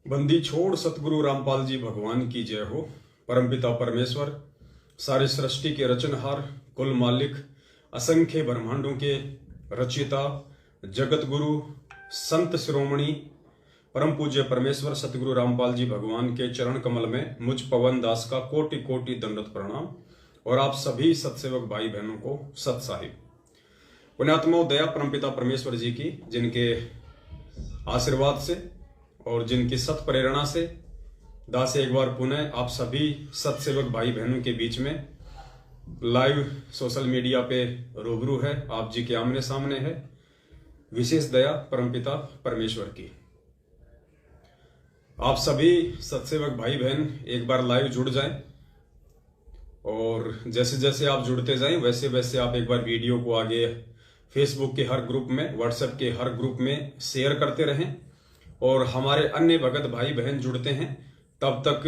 बंदी छोड़ सतगुरु रामपाल जी भगवान की जय हो। परमपिता परमेश्वर सारे सृष्टि के रचनहार, कुल मालिक, असंख्य ब्रह्मांडों के रचयिता, जगत गुरु, संत शिरोमणि, परम पूज्य परमेश्वर सतगुरु रामपाल जी भगवान के चरण कमल में मुझ पवन दास का कोटि कोटि दंडवत प्रणाम और आप सभी सत्सेवक भाई बहनों को सत साहिब। पुण्यात्मा दया परमपिता परमेश्वर जी की, जिनके आशीर्वाद से और जिनकी सत प्रेरणा से दास एक बार पुनः आप सभी सत्सेवक भाई बहनों के बीच में लाइव सोशल मीडिया पे रूबरू है, आप जी के आमने सामने है। विशेष दया परमपिता परमेश्वर की। आप सभी सत्सेवक भाई बहन एक बार लाइव जुड़ जाएं और जैसे जैसे आप जुड़ते जाएं वैसे वैसे आप एक बार वीडियो को आगे फेसबुक के हर ग्रुप में, व्हाट्सएप के हर ग्रुप में शेयर करते रहें और हमारे अन्य भगत भाई बहन जुड़ते हैं। तब तक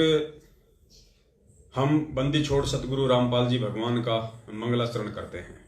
हम बंदी छोड़ सतगुरु रामपाल जी भगवान का मंगलाचरण करते हैं।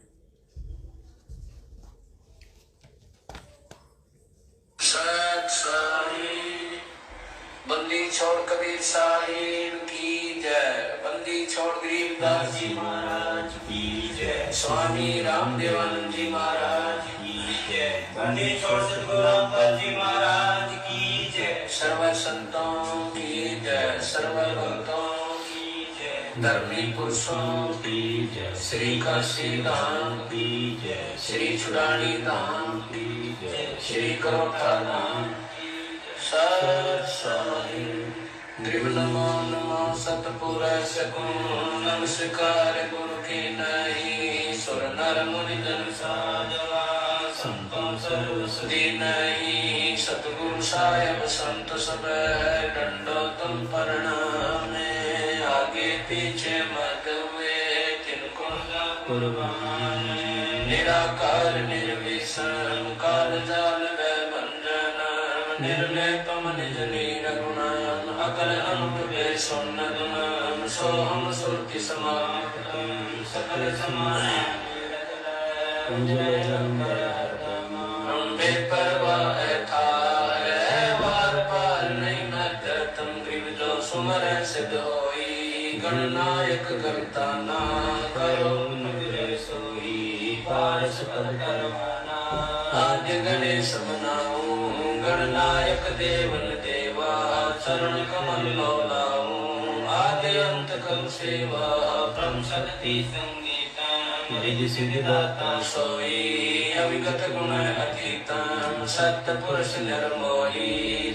बंदी छोड़ कबीर साहिब की जय। बंदी छोड़ गरीबदास जी महाराज की जय। स्वामी रामदेवानंद जी महाराज की जय। बंदी छोड़ सतगुरु रामपाल जी महाराज की जय। सर्व संतों की जय, सर्व भक्तों की जय, धर्मी पुरुषों की जय, श्री काशी धाम की जय, श्री चुड़ानी धाम की जय, श्री करोठा धाम नमो नमो सतपुर सगुण नमस्कार गुरु के नहीं। सुर नर मुनि जन साधवा संतों सर्वसुधि नहीं। सतगुरु साहेब संत सब डंडो तुम प्रणाम। आगे पीछे मत हुए तिनको कुर्बान। निराकार निर्विषम काल जाल निर्लेपम निज लीन गुणान। अकल अंत वे सुन्न गुणान। सोहम सुरति समाप्तम सकल समान। बेपरवाह था है वार पार नहीं मत तुम ग्रीव जो सुमर सिद्ध होई। गणनायक करता ना करो निग्रह सोई। पारस पद करवाना आद्य गणेश बनाऊं। गणनायक देवन देवा चरण कमल लोलाऊं। आदि अंत कल सेवा परम शक्ति संगीता। रिद्धि सिद्धि दाता सोई अविगत गुण अतीतम। सत्य पुरुष निर्मोही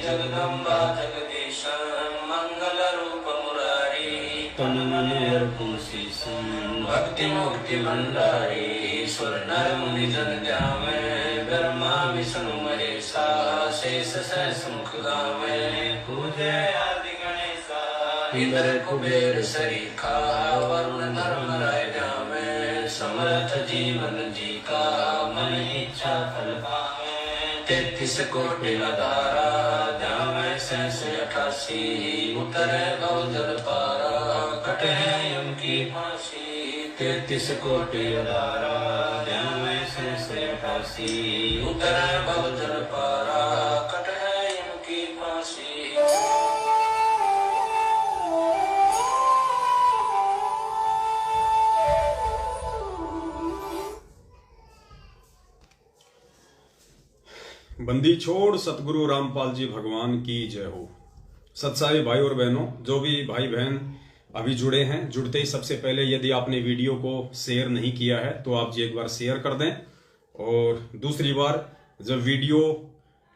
जगदम्बा जगदीशा। मंगल रूप मुरारी तन मन अर्पण शीशम। भक्ति मुक्ति भंडारी सुर नर मुनि जन ध्यावे। ब्रह्मा विष्णु महेशा शेष सहस मुख गावे। पूजे आदि गणेशा इंद्र कुबेर सरीखा। वरुण धर्म राय जावे। समर्थ जीवन जी का मन इच्छा फल पावे। 33 कोटि अधारा जावे सहस 88। उतरे भवजल पारा कटे यम की फांसी। 33 कोटि अधारा जावे सहस 88। उतरे भवजल पारा कटे यम की फांसी। बंदी छोड़ सतगुरु रामपाल जी भगवान की जय हो। सत्साई भाई और बहनों, जो भी भाई बहन अभी जुड़े हैं, जुड़ते ही सबसे पहले यदि आपने वीडियो को शेयर नहीं किया है तो आप जी एक बार शेयर कर दें और दूसरी बार जब वीडियो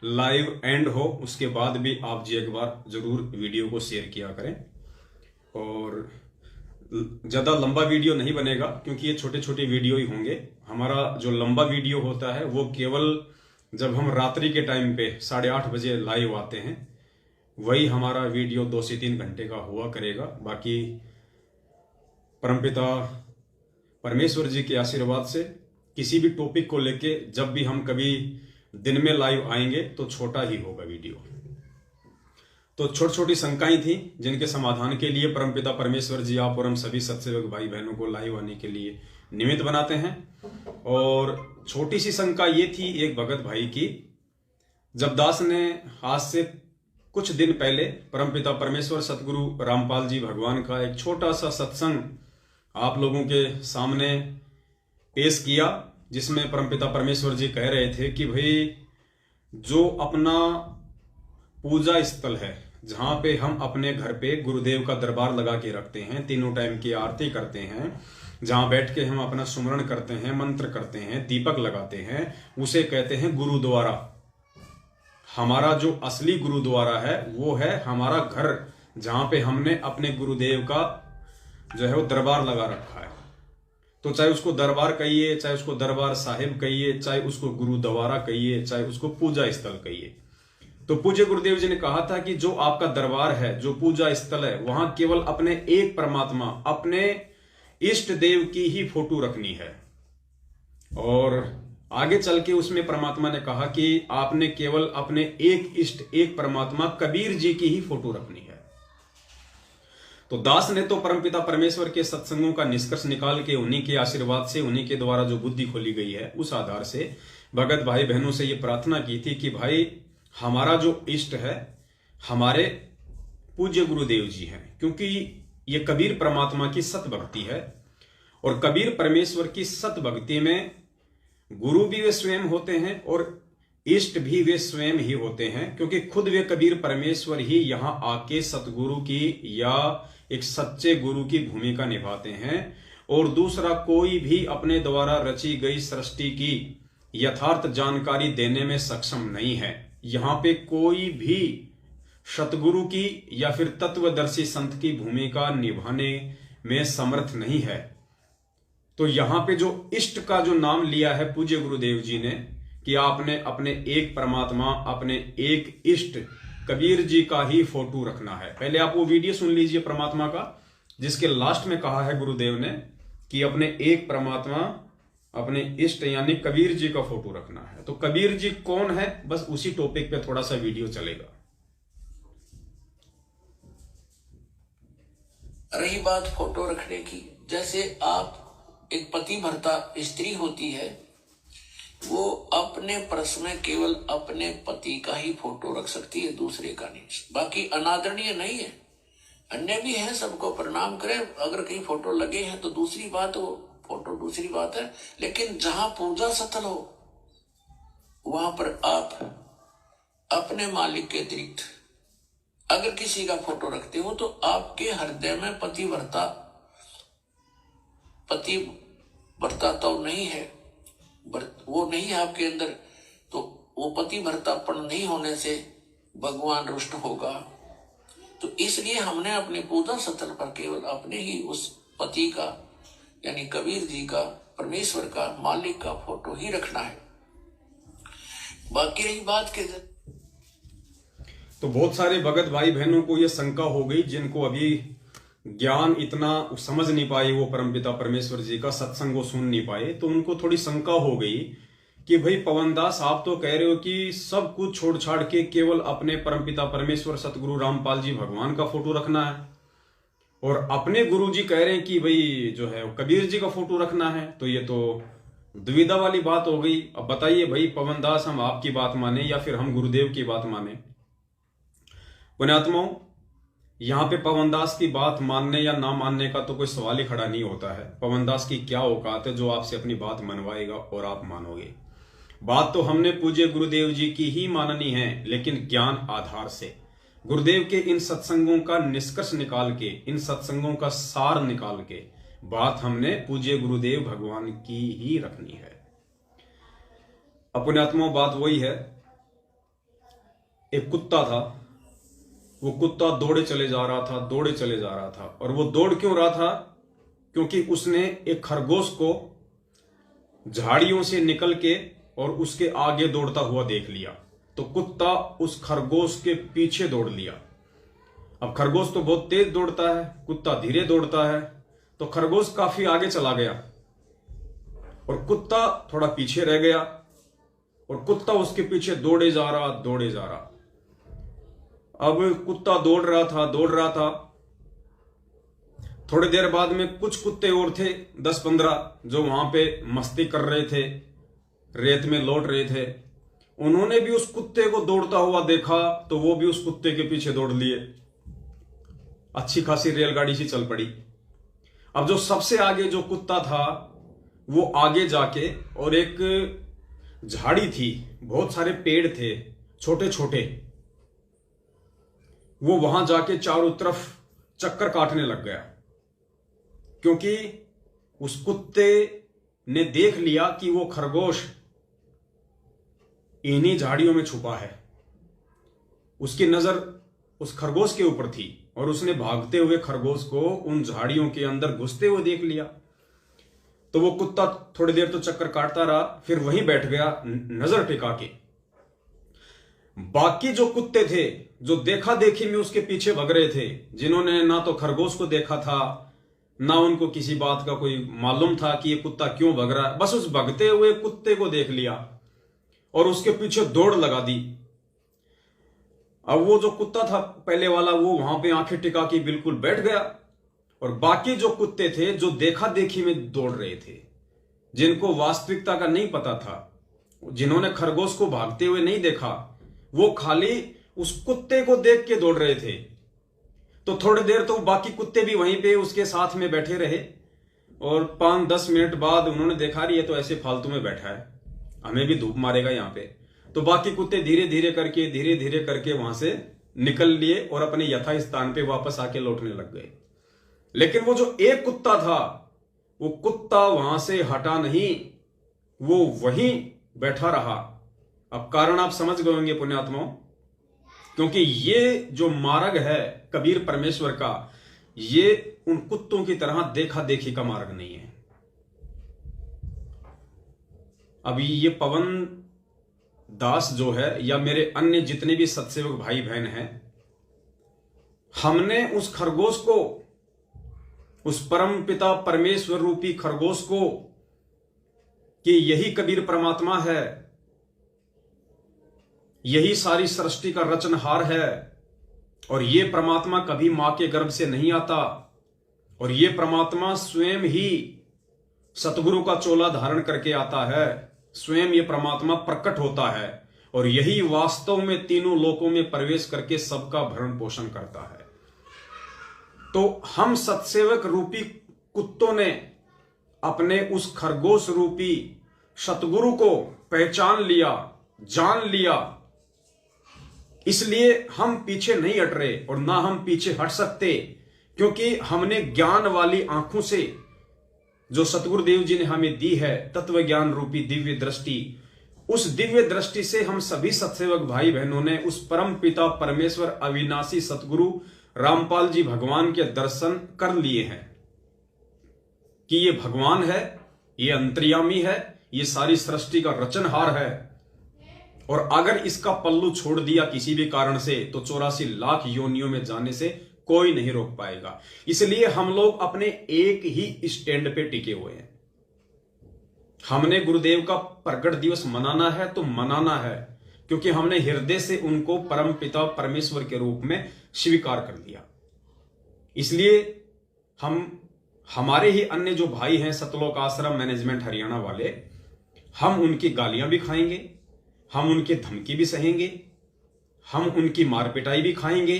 लाइव एंड हो उसके बाद भी आप जी एक बार जरूर वीडियो को शेयर किया करें। और ज्यादा लंबा वीडियो नहीं बनेगा क्योंकि ये छोटे छोटे वीडियो ही होंगे। हमारा जो लंबा वीडियो होता है वो केवल जब हम रात्रि के टाइम पे 8:30 बजे लाइव आते हैं वही हमारा वीडियो 2 से 3 घंटे का हुआ करेगा। बाकी परमपिता परमेश्वर जी के आशीर्वाद से किसी भी टॉपिक को लेके जब भी हम कभी दिन में लाइव आएंगे तो छोटा ही होगा वीडियो। तो छोटी छोटी शंकाएं थी जिनके समाधान के लिए परमपिता परमेश्वर जी आप और हम सभी सत्सेवक भाई बहनों को लाइव आने के लिए निमित्त बनाते हैं। और छोटी सी शंका ये थी एक भगत भाई की, जब दास ने आज से कुछ दिन पहले परमपिता परमेश्वर सतगुरु रामपाल जी भगवान का एक छोटा सा सत्संग आप लोगों के सामने पेश किया, जिसमें परमपिता परमेश्वर जी कह रहे थे कि भाई जो अपना पूजा स्थल है, जहां पे हम अपने घर पे गुरुदेव का दरबार लगा के रखते हैं, तीनों टाइम की आरती करते हैं, जहां बैठ के हम अपना सुमरण करते हैं, मंत्र करते हैं, दीपक लगाते हैं, उसे कहते हैं गुरुद्वारा। हमारा जो असली गुरुद्वारा है वो है हमारा घर, जहां पे हमने अपने गुरुदेव का जो है वो दरबार लगा रखा है। तो चाहे उसको दरबार कहिए, चाहे उसको दरबार साहिब कहिए, चाहे उसको गुरुद्वारा कहिए, चाहे उसको पूजा स्थल कहिए। तो पूज्य गुरुदेव जी ने कहा था कि जो आपका दरबार है, जो पूजा स्थल है, वहां केवल अपने एक परमात्मा, अपने इष्ट देव की ही फोटो रखनी है। और आगे चल के उसमें परमात्मा ने कहा कि आपने केवल अपने एक इष्ट, एक परमात्मा कबीर जी की ही फोटो रखनी है। तो दास ने तो परमपिता परमेश्वर के सत्संगों का निष्कर्ष निकाल के, उन्हीं के आशीर्वाद से, उन्हीं के द्वारा जो बुद्धि खोली गई है, उस आधार से भगत भाई बहनों से ये प्रार्थना की थी कि भाई हमारा जो इष्ट है हमारे पूज्य गुरुदेव जी हैं, क्योंकि ये कबीर परमात्मा की सत भक्ति है। और कबीर परमेश्वर की सत भक्ति में गुरु भी वे स्वयं होते हैं और इष्ट भी वे स्वयं ही होते हैं, क्योंकि खुद वे कबीर परमेश्वर ही यहां आके सतगुरु की या एक सच्चे गुरु की भूमिका निभाते हैं। और दूसरा कोई भी अपने द्वारा रची गई सृष्टि की यथार्थ जानकारी देने में सक्षम नहीं है। यहां पे कोई भी सतगुरु की या फिर तत्वदर्शी संत की भूमिका निभाने में समर्थ नहीं है। तो यहां पे जो इष्ट का जो नाम लिया है पूज्य गुरुदेव जी ने कि आपने अपने एक परमात्मा, अपने एक इष्ट कबीर जी का ही फोटो रखना है। पहले आप वो वीडियो सुन लीजिए परमात्मा का, जिसके लास्ट में कहा है गुरुदेव ने कि अपने एक परमात्मा, अपने इष्ट यानी कबीर जी का फोटो रखना है। तो कबीर जी कौन है, बस उसी टॉपिक पे थोड़ा सा वीडियो चलेगा। रही बात फोटो रखने की, जैसे आप एक पति भर्ता स्त्री होती है, वो अपने पर्स में केवल अपने पति का ही फोटो रख सकती है, दूसरे का नहीं। बाकी अनादरणीय नहीं है, अन्य भी है, सबको प्रणाम करें। अगर कहीं फोटो लगे हैं तो दूसरी बात, वो फोटो दूसरी बात है। लेकिन जहां पूजा स्थल हो वहां पर आप अपने मालिक के अतिरिक्त अगर किसी का फोटो रखते हो तो आपके हृदय में पति भर्ता तो नहीं है, वो नहीं है आपके अंदर, तो वो पति भर्तापन नहीं होने से भगवान रुष्ट होगा। तो इसलिए हमने अपने पूजा स्थल पर केवल अपने ही उस पति का यानी कबीर जी का, परमेश्वर का, मालिक का फोटो ही रखना है। बाकी रही बात के तो बहुत सारे भगत भाई बहनों को यह शंका हो गई, जिनको अभी ज्ञान इतना समझ नहीं पाए, वो परमपिता परमेश्वर जी का सत्संग वो सुन नहीं पाए, तो उनको थोड़ी शंका हो गई कि भाई पवनदास आप तो कह रहे हो कि सब कुछ छोड़ छाड़ के केवल अपने परमपिता परमेश्वर सतगुरु रामपाल जी भगवान का फोटो रखना है, और अपने गुरु जी कह रहे हैं कि भाई जो है कबीर जी का फोटो रखना है। तो ये तो दुविधा वाली बात हो गई। अब बताइए भाई पवनदास, हम आपकी बात माने या फिर हम गुरुदेव की बात माने? पुण्यात्माओं, यहां पे पवनदास की बात मानने या ना मानने का तो कोई सवाल ही खड़ा नहीं होता है। पवनदास की क्या औकात है जो आपसे अपनी बात मनवाएगा और आप मानोगे? बात तो हमने पूज्य गुरुदेव जी की ही माननी है, लेकिन ज्ञान आधार से, गुरुदेव के इन सत्संगों का निष्कर्ष निकाल के, इन सत्संगों का सार निकाल के बात हमने पूज्य गुरुदेव भगवान की ही रखनी है। पुण्यात्माओं, बात वही है, एक कुत्ता था, वो कुत्ता दौड़े चले जा रहा था, दौड़े चले जा रहा था। और वो दौड़ क्यों रहा था? क्योंकि उसने एक खरगोश को झाड़ियों से निकल के और उसके आगे दौड़ता हुआ देख लिया। तो कुत्ता उस खरगोश के पीछे दौड़ लिया। अब खरगोश तो बहुत तेज दौड़ता है, कुत्ता धीरे दौड़ता है, तो खरगोश काफी आगे चला गया और कुत्ता थोड़ा पीछे रह गया, और कुत्ता उसके पीछे दौड़े जा रहा, दौड़े जा रहा। अब कुत्ता दौड़ रहा था। थोड़ी देर बाद में कुछ कुत्ते और थे, 10-15, जो वहां पे मस्ती कर रहे थे, रेत में लौट रहे थे। उन्होंने भी उस कुत्ते को दौड़ता हुआ देखा तो वो भी उस कुत्ते के पीछे दौड़ लिए। अच्छी खासी रेलगाड़ी सी चल पड़ी। अब जो सबसे आगे जो कुत्ता था वो आगे जाके, और एक झाड़ी थी, बहुत सारे पेड़ थे छोटे छोटे, वो वहां जाके चारों तरफ चक्कर काटने लग गया, क्योंकि उस कुत्ते ने देख लिया कि वो खरगोश इन्हीं झाड़ियों में छुपा है। उसकी नजर उस खरगोश के ऊपर थी और उसने भागते हुए खरगोश को उन झाड़ियों के अंदर घुसते हुए देख लिया। तो वो कुत्ता थोड़ी देर तो चक्कर काटता रहा, फिर वहीं बैठ गया नजर टिका के। बाकी जो कुत्ते थे जो देखा देखी में उसके पीछे भग रहे थे, जिन्होंने ना तो खरगोश को देखा था, ना उनको किसी बात का कोई मालूम था कि ये कुत्ता क्यों भग रहा है, बस उस भगते हुए कुत्ते को देख लिया और उसके पीछे दौड़ लगा दी। अब वो जो कुत्ता था पहले वाला, वो वहां पे आंखें टिका के बिल्कुल बैठ गया, और बाकी जो कुत्ते थे जो देखा देखी में दौड़ रहे थे, जिनको वास्तविकता का नहीं पता था, जिन्होंने खरगोश को भागते हुए नहीं देखा, वो खाली उस कुत्ते को देख के दौड़ रहे थे। तो थोड़ी देर तो बाकी कुत्ते भी वहीं पे उसके साथ में बैठे रहे, और 5-10 मिनट बाद उन्होंने देखा रही है तो ऐसे फालतू में बैठा है, हमें भी धूप मारेगा यहां पे। तो बाकी कुत्ते धीरे धीरे करके वहां से निकल लिए और अपने यथा स्थान पे वापस आके लौटने लग गए। लेकिन वो जो एक कुत्ता था, वो कुत्ता वहां से हटा नहीं, वो वहीं बैठा रहा। अब कारण आप समझ गए होंगे पुण्यात्माओं, क्योंकि ये जो मार्ग है कबीर परमेश्वर का, ये उन कुत्तों की तरह देखा देखी का मार्ग नहीं है। अभी ये पवन दास जो है, या मेरे अन्य जितने भी सत्सेवक भाई बहन हैं, हमने उस खरगोश को, उस परम पिता परमेश्वर रूपी खरगोश को, कि यही कबीर परमात्मा है, यही सारी सृष्टि का रचनहार है, और ये परमात्मा कभी मां के गर्भ से नहीं आता, और ये परमात्मा स्वयं ही सतगुरु का चोला धारण करके आता है, स्वयं ये परमात्मा प्रकट होता है, और यही वास्तव में तीनों लोकों में प्रवेश करके सबका भरण पोषण करता है। तो हम सत्सेवक रूपी कुत्तों ने अपने उस खरगोश रूपी सतगुरु को पहचान लिया, जान लिया, इसलिए हम पीछे नहीं हट रहे और ना हम पीछे हट सकते, क्योंकि हमने ज्ञान वाली आंखों से, जो सतगुरुदेव जी ने हमें दी है तत्व ज्ञान रूपी दिव्य दृष्टि, उस दिव्य दृष्टि से हम सभी सत्सेवक भाई बहनों ने उस परम पिता परमेश्वर अविनाशी सतगुरु रामपाल जी भगवान के दर्शन कर लिए हैं कि ये भगवान है, ये अंतर्यामी है, ये सारी सृष्टि का रचनहार है, और अगर इसका पल्लू छोड़ दिया किसी भी कारण से तो 84 लाख योनियों में जाने से कोई नहीं रोक पाएगा। इसलिए हम लोग अपने एक ही स्टैंड पे टिके हुए हैं। हमने गुरुदेव का प्रगट दिवस मनाना है तो मनाना है, क्योंकि हमने हृदय से उनको परम पिता परमेश्वर के रूप में स्वीकार कर लिया। इसलिए हमारे ही अन्य जो भाई हैं सतलोक आश्रम मैनेजमेंट हरियाणा वाले, हम उनकी गालियां भी खाएंगे, हम उनकी धमकी भी सहेंगे, हम उनकी मार पिटाई भी खाएंगे,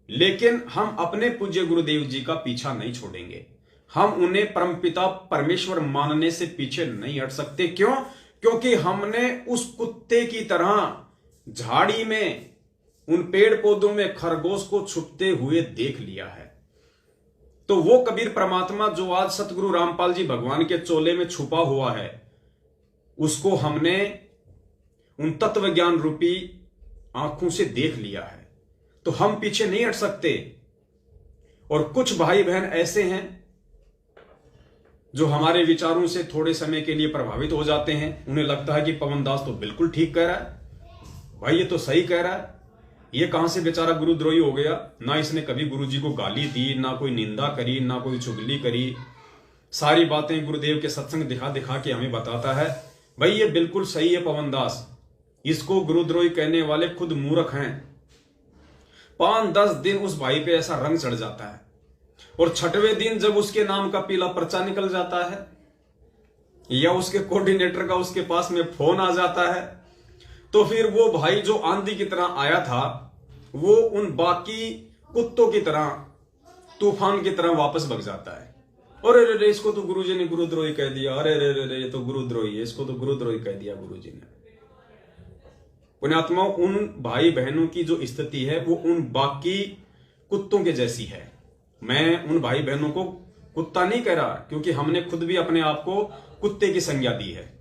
लेकिन हम अपने पूज्य गुरुदेव जी का पीछा नहीं छोड़ेंगे। हम उन्हें परमपिता परमेश्वर मानने से पीछे नहीं हट सकते। क्यों? क्योंकि हमने उस कुत्ते की तरह झाड़ी में, उन पेड़ पौधों में खरगोश को छुपते हुए देख लिया है। तो वो कबीर परमात्मा जो आज सतगुरु रामपाल जी भगवान के चोले में छुपा हुआ है, उसको हमने उन तत्व ज्ञान रूपी आंखों से देख लिया है। तो हम पीछे नहीं हट सकते। और कुछ भाई बहन ऐसे हैं जो हमारे विचारों से थोड़े समय के लिए प्रभावित हो जाते हैं। उन्हें लगता है कि पवन दास तो बिल्कुल ठीक कह रहा है, भाई ये तो सही कह रहा है, ये कहां से बेचारा गुरुद्रोही हो गया, ना इसने कभी गुरु जी को गाली दी, ना कोई निंदा करी, ना कोई चुगली करी, सारी बातें गुरुदेव के सत्संग दिखा दिखा के हमें बताता है। भाई ये बिल्कुल सही है पवन दास, इसको गुरुद्रोही कहने वाले खुद मूर्ख हैं। 5-10 दिन उस भाई पे ऐसा रंग चढ़ जाता है, और 6वें दिन जब उसके नाम का पीला पर्चा निकल जाता है, या उसके कोऑर्डिनेटर का उसके पास में फोन आ जाता है, तो फिर वो भाई जो आंधी की तरह आया था वो उन बाकी कुत्तों की तरह तूफान की तरह वापस भग जाता है। और अरे रे, इसको तो गुरुजी ने गुरुद्रोही कह दिया, अरे रे रे, ये तो गुरुद्रोही है, इसको तो गुरुद्रोही कह दिया गुरुजी ने। पुण्यात्मा, उन भाई बहनों की जो स्थिति है वो उन बाकी कुत्तों के जैसी है। मैं उन भाई बहनों को कुत्ता नहीं कह रहा, क्योंकि हमने खुद भी अपने आप को कुत्ते की संज्ञा दी है।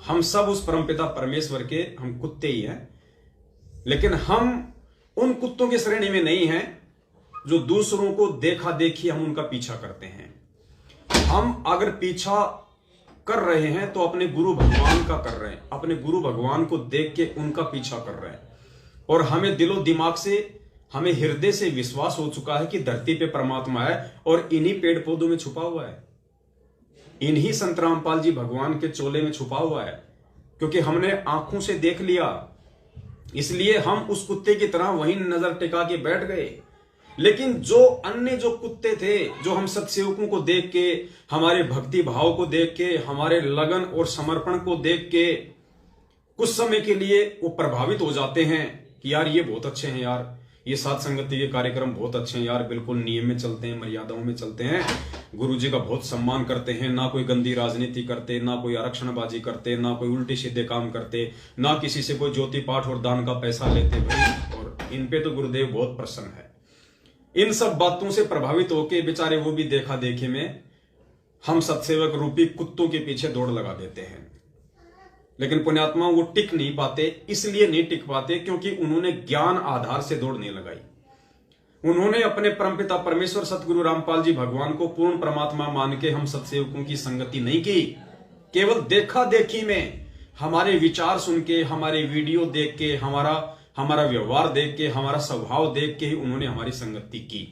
हम सब उस परमपिता परमेश्वर के हम कुत्ते ही हैं, लेकिन हम उन कुत्तों की श्रेणी में नहीं हैं जो दूसरों को देखा देखी हम उनका पीछा करते हैं। हम अगर पीछा कर रहे हैं तो अपने गुरु भगवान का कर रहे हैं, अपने गुरु भगवान को देख के उनका पीछा कर रहे हैं। और हमें दिलो दिमाग से, हमें हृदय से विश्वास हो चुका है कि धरती पे परमात्मा है और इन्हीं पेड़ पौधों में छुपा हुआ है, इन्हीं संत रामपाल जी भगवान के चोले में छुपा हुआ है। क्योंकि हमने आंखों से देख लिया, इसलिए हम उस कुत्ते की तरह वहीं नजर टिका के बैठ गए। लेकिन जो अन्य जो कुत्ते थे, जो हम सत्सेवकों को देख के, हमारे भक्ति भाव को देख के, हमारे लगन और समर्पण को देख के कुछ समय के लिए वो प्रभावित हो जाते हैं कि यार ये बहुत अच्छे हैं, यार ये साथ संगति के कार्यक्रम बहुत अच्छे हैं, यार बिल्कुल नियम में चलते हैं, मर्यादाओं में चलते हैं, गुरुजी का बहुत सम्मान करते हैं, ना कोई गंदी राजनीति करते, ना कोई आरक्षणबाजी करते, ना कोई उल्टे सीधे काम करते, ना किसी से कोई ज्योति पाठ और दान का पैसा लेते भाई, और इन पे तो गुरुदेव बहुत प्रसन्न है। इन सब बातों से प्रभावित होके बेचारे वो भी देखा देखे में हम सत्सेवक रूपी कुत्तों के पीछे दौड़ लगा देते हैं। लेकिन पुण्यात्मा वो टिक नहीं पाते, इसलिए नहीं टिक पाते क्योंकि उन्होंने ज्ञान आधार से दौड़ नहीं लगाई। उन्होंने अपने परमपिता परमेश्वर सतगुरु रामपाल जी भगवान को पूर्ण परमात्मा मान के हम सत्सेवकों की संगति नहीं की। केवल देखा देखी में, हमारे विचार सुन के, हमारे वीडियो देख के, हमारा व्यवहार देख के, हमारा स्वभाव देख के ही उन्होंने हमारी संगति की।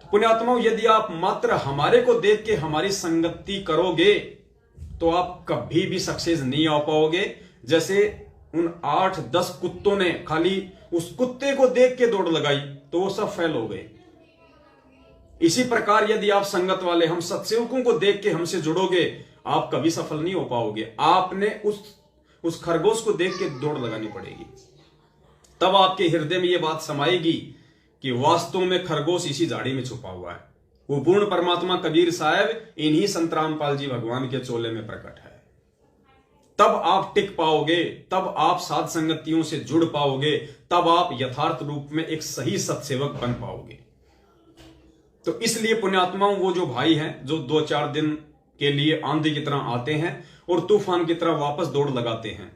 पुण्यात्माओं, यदि आप मात्र हमारे को देख के हमारी संगति करोगे तो आप कभी भी सक्सेस नहीं आ पाओगे। जैसे उन 8-10 कुत्तों ने खाली उस कुत्ते को देख के दौड़ लगाई तो वो सब फेल हो गए। इसी प्रकार यदि आप संगत वाले, हम सत्सेवकों को देख के हमसे जुड़ोगे, आप कभी सफल नहीं हो पाओगे। आपने उस खरगोश को देख के दौड़ लगानी पड़ेगी, तब आपके हृदय में यह बात समाएगी कि वास्तव में खरगोश इसी झाड़ी में छुपा हुआ है। वो पूर्ण परमात्मा कबीर साहब इन्हीं संत रामपाल जी भगवान के चोले में प्रकट है। तब आप टिक पाओगे, तब आप साध संगतियों से जुड़ पाओगे, तब आप यथार्थ रूप में एक सही सत्सेवक बन पाओगे। तो इसलिए पुण्यात्माओं, वो जो भाई हैं जो 2-4 दिन के लिए आंधी की तरह आते हैं और तूफान की तरह वापस दौड़ लगाते हैं,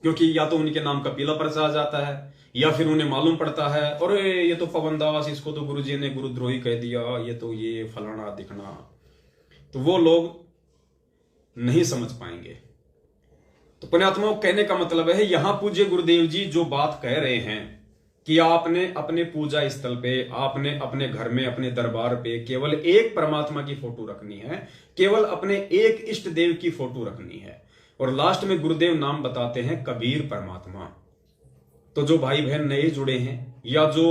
क्योंकि या तो उनके नाम का पीला पर्चा आ जाता है, या फिर उन्हें मालूम पड़ता है और ये तो पवन दास, इसको तो गुरुजी ने गुरुद्रोही कह दिया, ये तो ये फलाना दिखना, तो वो लोग नहीं समझ पाएंगे। तो पुण्यात्माओं, कहने का मतलब है, यहां पूज्य गुरुदेव जी जो बात कह रहे हैं कि आपने अपने पूजा स्थल पे, आपने अपने घर में, अपने दरबार पे केवल एक परमात्मा की फोटो रखनी है, केवल अपने एक इष्ट देव की फोटो रखनी है, और लास्ट में गुरुदेव नाम बताते हैं कबीर परमात्मा। तो जो भाई बहन नए जुड़े हैं या जो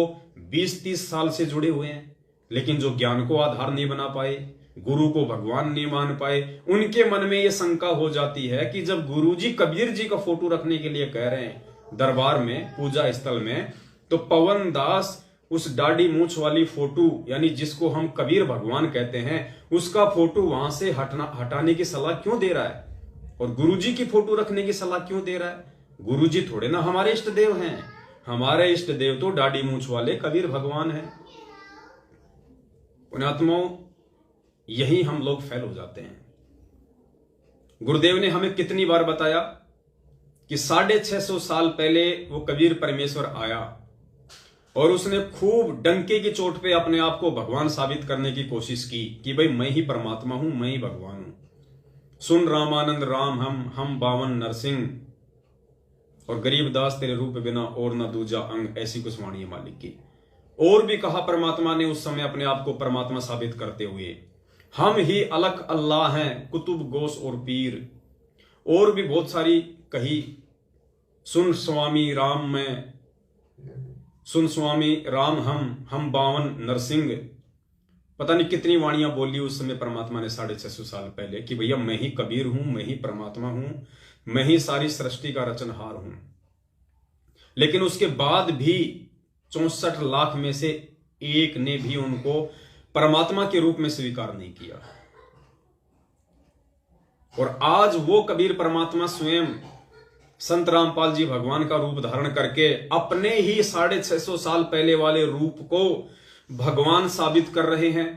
20-30 साल से जुड़े हुए हैं लेकिन जो ज्ञान को आधार नहीं बना पाए, गुरु को भगवान नहीं मान पाए, उनके मन में यह शंका हो जाती है कि जब गुरुजी कबीर जी का फोटो रखने के लिए कह रहे हैं दरबार में, पूजा स्थल में, तो पवन दास उस दाढ़ी मूंछ वाली फोटो, यानी जिसको हम कबीर भगवान कहते हैं, उसका फोटो वहां से हटाने की सलाह क्यों दे रहा है और गुरुजी की फोटो रखने की सलाह क्यों दे रहा है? गुरुजी थोड़े ना हमारे इष्ट देव हैं, हमारे इष्ट देव तो दाढ़ी मूंछ वाले कबीर भगवान हैं। पुण्यात्माओं, यही हम लोग फेल हो जाते हैं। गुरुदेव ने हमें कितनी बार बताया कि 650 साल पहले वो कबीर परमेश्वर आया और उसने खूब डंके की चोट पे अपने आप को भगवान साबित करने की कोशिश की कि भाई मैं ही परमात्मा हूं, मैं ही भगवान हूं। सुन रामानंद राम हम बावन नरसिंह, और गरीबदास तेरे रूप बिना और न दूजा अंग, ऐसी कुछ वाणी है मालिक की। और भी कहा परमात्मा ने उस समय अपने आप को परमात्मा साबित करते हुए, हम ही अलग अल्लाह हैं, कुतुब गोस और पीर, और भी बहुत सारी कही। सुन स्वामी राम हम बावन नरसिंह, पता नहीं कितनी वाणियां बोली उस समय परमात्मा ने 650 साल पहले कि भैया मैं ही कबीर हूं, मैं ही परमात्मा हूं। मैं ही सारी सृष्टि का रचनहार हूं। लेकिन उसके बाद भी 64 लाख में से एक ने भी उनको परमात्मा के रूप में स्वीकार नहीं किया। और आज वो कबीर परमात्मा स्वयं संत रामपाल जी भगवान का रूप धारण करके अपने ही 650 साल पहले वाले रूप को भगवान साबित कर रहे हैं।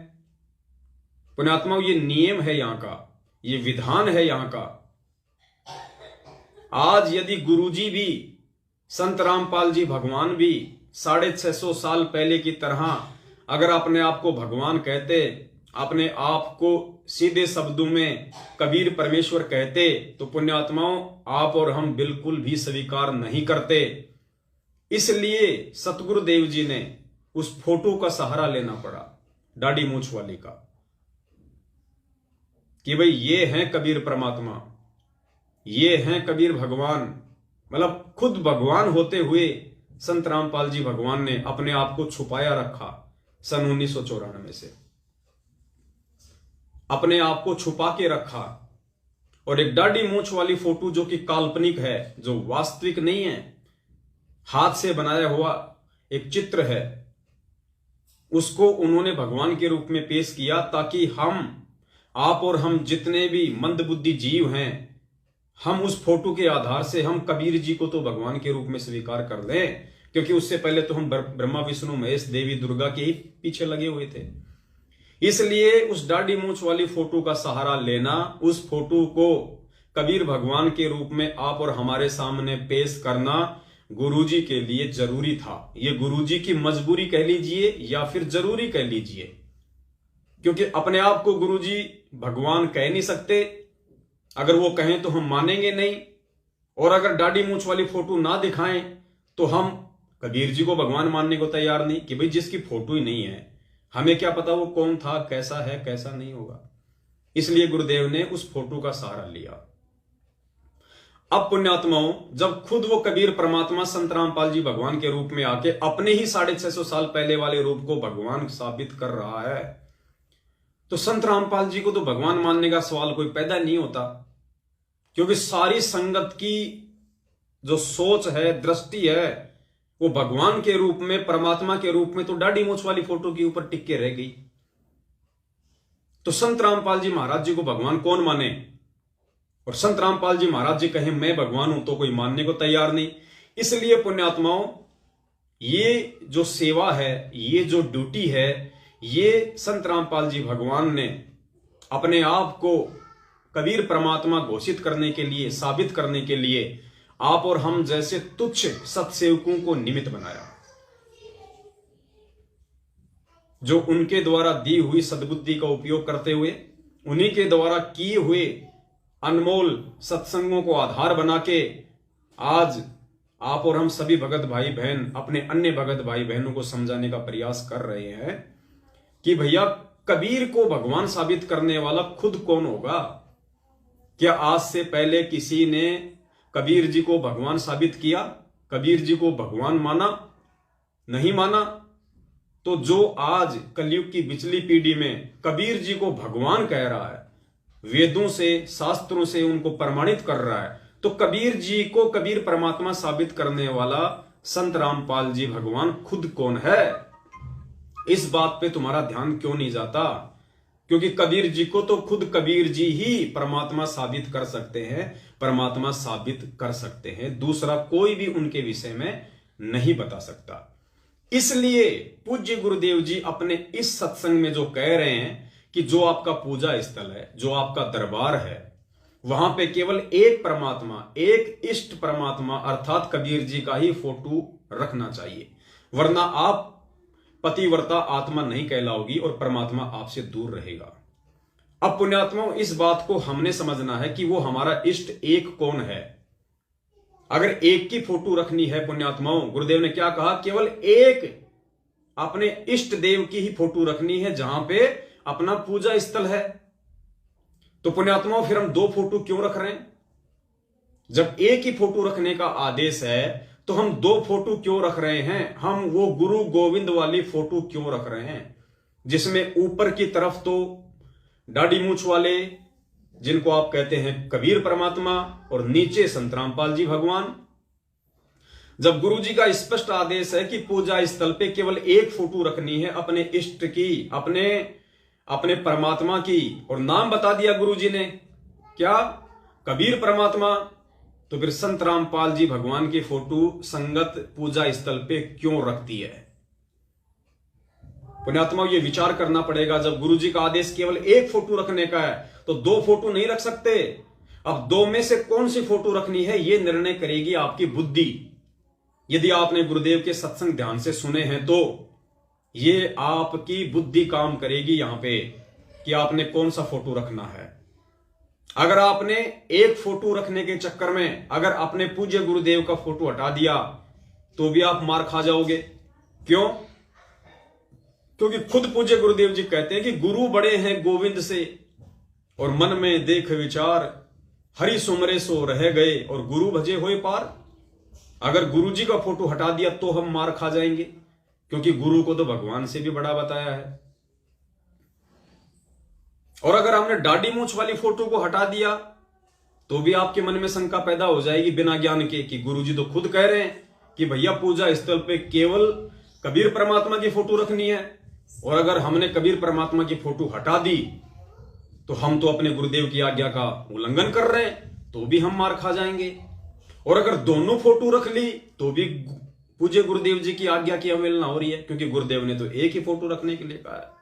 पुण्यात्माओं, ये नियम है यहां का, ये विधान है यहां का। आज यदि गुरुजी भी, संत रामपाल जी भगवान भी 650 साल पहले की तरह अगर अपने आप को भगवान कहते, अपने आप को सीधे शब्दों में कबीर परमेश्वर कहते, तो पुण्यात्माओं आप और हम बिल्कुल भी स्वीकार नहीं करते। इसलिए सतगुरुदेव जी ने उस फोटो का सहारा लेना पड़ा, दाढ़ी मूंछ वाले का, कि भाई ये हैं कबीर परमात्मा, ये हैं कबीर भगवान। मतलब खुद भगवान होते हुए संत रामपाल जी भगवान ने अपने आप को छुपाया रखा। सन 1994 से अपने आप को छुपा के रखा। और एक दाढ़ी मूंछ वाली फोटो जो कि काल्पनिक है, जो वास्तविक नहीं है, हाथ से बनाया हुआ एक चित्र है, उसको उन्होंने भगवान के रूप में पेश किया ताकि हम, आप और हम जितने भी मंदबुद्धि जीव हैं, हम उस फोटो के आधार से हम कबीर जी को तो भगवान के रूप में स्वीकार कर लें। क्योंकि उससे पहले तो हम ब्रह्मा विष्णु महेश देवी दुर्गा के ही पीछे लगे हुए थे। इसलिए उस दाढ़ी मूंछ वाली फोटो का सहारा लेना, उस फोटो को कबीर भगवान के रूप में आप और हमारे सामने पेश करना गुरुजी के लिए जरूरी था। ये गुरुजी की मजबूरी कह लीजिए या फिर जरूरी कह लीजिए, क्योंकि अपने आप को गुरुजी भगवान कह नहीं सकते। अगर वो कहें तो हम मानेंगे नहीं, और अगर दाढ़ी मूंछ वाली फोटो ना दिखाएं तो हम कबीर जी को भगवान मानने को तैयार नहीं, कि भाई जिसकी फोटो ही नहीं है, हमें क्या पता वो कौन था, कैसा है, कैसा नहीं होगा। इसलिए गुरुदेव ने उस फोटो का सहारा लिया। अब पुण्यात्माओं, जब खुद वो कबीर परमात्मा संत रामपाल जी भगवान के रूप में आके अपने ही 650 साल पहले वाले रूप को भगवान साबित कर रहा है, तो संत रामपाल जी को तो भगवान मानने का सवाल कोई पैदा नहीं होता। क्योंकि सारी संगत की जो सोच है, दृष्टि है, वो भगवान के रूप में, परमात्मा के रूप में तो दाढ़ी मूंछ वाली फोटो के ऊपर टिक के रह गई। तो संत रामपाल जी महाराज जी को भगवान कौन माने? और संत रामपाल जी महाराज जी कहें मैं भगवान हूं, तो कोई मानने को तैयार नहीं। इसलिए पुण्यात्माओं, ये जो सेवा है, ये जो ड्यूटी है, ये संत रामपाल जी भगवान ने अपने आप को कबीर परमात्मा घोषित करने के लिए, साबित करने के लिए आप और हम जैसे तुच्छ सत्सेवकों को निमित्त बनाया, जो उनके द्वारा दी हुई सद्बुद्धि का उपयोग करते हुए, उन्हीं के द्वारा किए हुए अनमोल सत्संगों को आधार बना के आज आप और हम सभी भगत भाई बहन अपने अन्य भगत भाई बहनों को समझाने का प्रयास कर रहे हैं कि भैया कबीर को भगवान साबित करने वाला खुद कौन होगा। क्या आज से पहले किसी ने कबीर जी को भगवान साबित किया? कबीर जी को भगवान माना? नहीं माना। तो जो आज कलयुग की पिछली पीढ़ी में कबीर जी को भगवान कह रहा है, वेदों से, शास्त्रों से उनको प्रमाणित कर रहा है, तो कबीर जी को कबीर परमात्मा साबित करने वाला संत रामपाल जी भगवान खुद कौन है? इस बात पे तुम्हारा ध्यान क्यों नहीं जाता? क्योंकि कबीर जी को तो खुद कबीर जी ही परमात्मा साबित कर सकते हैं, परमात्मा साबित कर सकते हैं, दूसरा कोई भी उनके विषय में नहीं बता सकता। इसलिए पूज्य गुरुदेव जी अपने इस सत्संग में जो कह रहे हैं कि जो आपका पूजा स्थल है, जो आपका दरबार है, वहां पे केवल एक परमात्मा, एक इष्ट परमात्मा अर्थात कबीर जी का ही फोटो रखना चाहिए, वरना आप पतिव्रता आत्मा नहीं कहलाओगी और परमात्मा आपसे दूर रहेगा। अब पुण्यात्माओं, इस बात को हमने समझना है कि वो हमारा इष्ट एक कौन है। अगर एक की फोटो रखनी है पुण्यात्माओं, गुरुदेव ने क्या कहा, केवल एक अपने इष्ट देव की ही फोटो रखनी है जहां पे अपना पूजा स्थल है। तो पुण्यात्माओं, फिर हम दो फोटो क्यों रख रहे हैं? जब एक ही फोटो रखने का आदेश है तो हम दो फोटो क्यों रख रहे हैं? हम वो गुरु गोविंद वाली फोटो क्यों रख रहे हैं, जिसमें ऊपर की तरफ तो दाढ़ी मूंछ वाले जिनको आप कहते हैं कबीर परमात्मा, और नीचे संत रामपाल जी भगवान। जब गुरु जी का स्पष्ट आदेश है कि पूजा स्थल पे केवल एक फोटो रखनी है अपने इष्ट की, अपने परमात्मा की, और नाम बता दिया गुरु जी ने क्या, कबीर परमात्मा, तो फिर संत रामपाल जी भगवान की फोटो संगत पूजा स्थल पे क्यों रखती है? पुण्यात्माओं, ये विचार करना पड़ेगा। जब गुरु जी का आदेश केवल एक फोटो रखने का है तो दो फोटो नहीं रख सकते। अब दो में से कौन सी फोटो रखनी है ये निर्णय करेगी आपकी बुद्धि। यदि आपने गुरुदेव के सत्संग ध्यान से सुने हैं तो ये आपकी बुद्धि काम करेगी यहां पे कि आपने कौन सा फोटो रखना है। अगर आपने एक फोटो रखने के चक्कर में अगर अपने पूज्य गुरुदेव का फोटो हटा दिया तो भी आप मार खा जाओगे। क्यों? क्योंकि खुद पूज्य गुरुदेव जी कहते हैं कि गुरु बड़े हैं गोविंद से, और मन में देख विचार हरि सुमरे सो रह गए, और गुरु भजे होए पार। अगर गुरु जी का फोटो हटा दिया तो हम मार खा जाएंगे, क्योंकि गुरु को तो भगवान से भी बड़ा बताया है। और अगर हमने दाढ़ी मूंछ वाली फोटो को हटा दिया तो भी आपके मन में शंका पैदा हो जाएगी बिना ज्ञान के कि गुरु जी तो खुद कह रहे हैं कि भैया पूजा स्थल पे केवल कबीर परमात्मा की फोटो रखनी है, और अगर हमने कबीर परमात्मा की फोटो हटा दी तो हम तो अपने गुरुदेव की आज्ञा का उल्लंघन कर रहे हैं, तो भी हम मार खा जाएंगे। और अगर दोनों फोटो रख ली तो भी पूज्य गुरुदेव जी की आज्ञा की अवहेलना हो रही है, क्योंकि गुरुदेव ने तो एक ही फोटो रखने के लिए कहा है।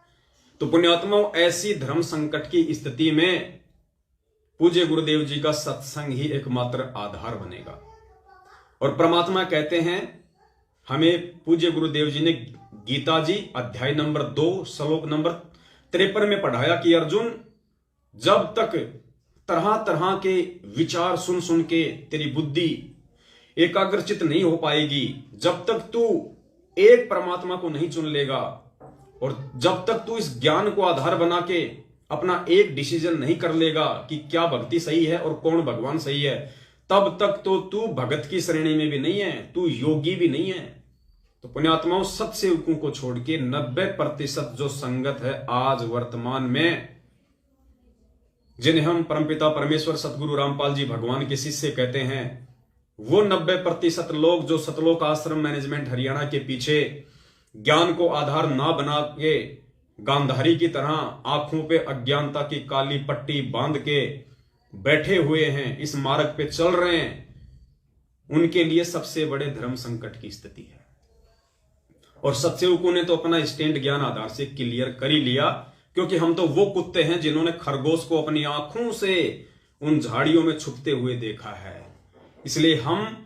तो पुण्यात्माओं, ऐसी धर्म संकट की स्थिति में पूज्य गुरुदेव जी का सत्संग ही एकमात्र आधार बनेगा। और परमात्मा कहते हैं, हमें पूज्य गुरुदेव जी ने गीता जी अध्याय नंबर 2 श्लोक नंबर 53 में पढ़ाया कि अर्जुन, जब तक तरह तरह के विचार सुन सुन के तेरी बुद्धि एकाग्रचित नहीं हो पाएगी, जब तक तू एक परमात्मा को नहीं चुन लेगा, और जब तक तू इस ज्ञान को आधार बना के अपना एक डिसीजन नहीं कर लेगा कि क्या भक्ति सही है और कौन भगवान सही है, तब तक तो तू भगत की श्रेणी में भी नहीं है, तू योगी भी नहीं है। तो पुण्यात्माओं, सत्सेवकों को छोड़ के 90% जो संगत है आज वर्तमान में, जिन्हें हम परमपिता परमेश्वर सतगुरु रामपाल जी भगवान के शिष्य कहते हैं, वो 90% लोग जो सतलोक आश्रम मैनेजमेंट हरियाणा के पीछे ज्ञान को आधार ना बना के गांधारी की तरह आंखों पे अज्ञानता की काली पट्टी बांध के बैठे हुए हैं, इस मार्ग पे चल रहे हैं, उनके लिए सबसे बड़े धर्म संकट की स्थिति है। और सत्सेवकों ने तो अपना स्टैंड ज्ञान आधार से क्लियर कर ही लिया, क्योंकि हम तो वो कुत्ते हैं जिन्होंने खरगोश को अपनी आंखों से उन झाड़ियों में छुपते हुए देखा है। इसलिए हम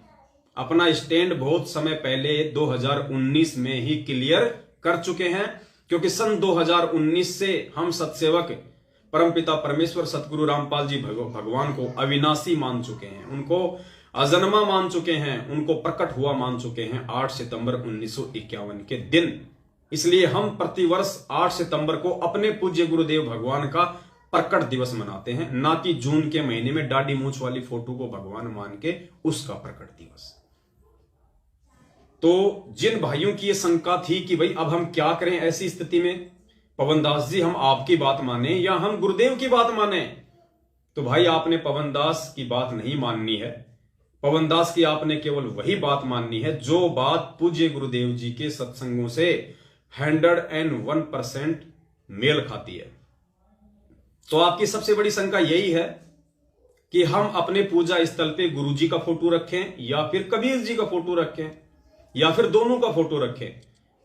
अपना स्टैंड बहुत समय पहले 2019 में ही क्लियर कर चुके हैं, क्योंकि सन 2019 से हम सत्सेवक परमपिता परमेश्वर सतगुरु रामपाल जी भगवान को अविनाशी मान चुके हैं, उनको अजन्मा मान चुके हैं, उनको प्रकट हुआ मान चुके हैं 8 सितंबर 1951 के दिन। इसलिए हम प्रतिवर्ष 8 सितंबर को अपने पूज्य गुरुदेव भगवान का प्रकट दिवस मनाते हैं, ना कि जून के महीने में दाढ़ी मूंछ वाली फोटो को भगवान मान के उसका प्रकट दिवस। तो जिन भाइयों की यह शंका थी कि भाई अब हम क्या करें ऐसी स्थिति में, पवनदास जी हम आपकी बात माने या हम गुरुदेव की बात माने, तो भाई आपने पवनदास की बात नहीं माननी है। पवनदास की आपने केवल वही बात माननी है जो बात पूज्य गुरुदेव जी के सत्संगों से 101% मेल खाती है। तो आपकी सबसे बड़ी शंका यही है कि हम अपने पूजा स्थल पे गुरु जी का फोटो रखें या फिर कबीर जी का फोटो रखें या फिर दोनों का फोटो रखें,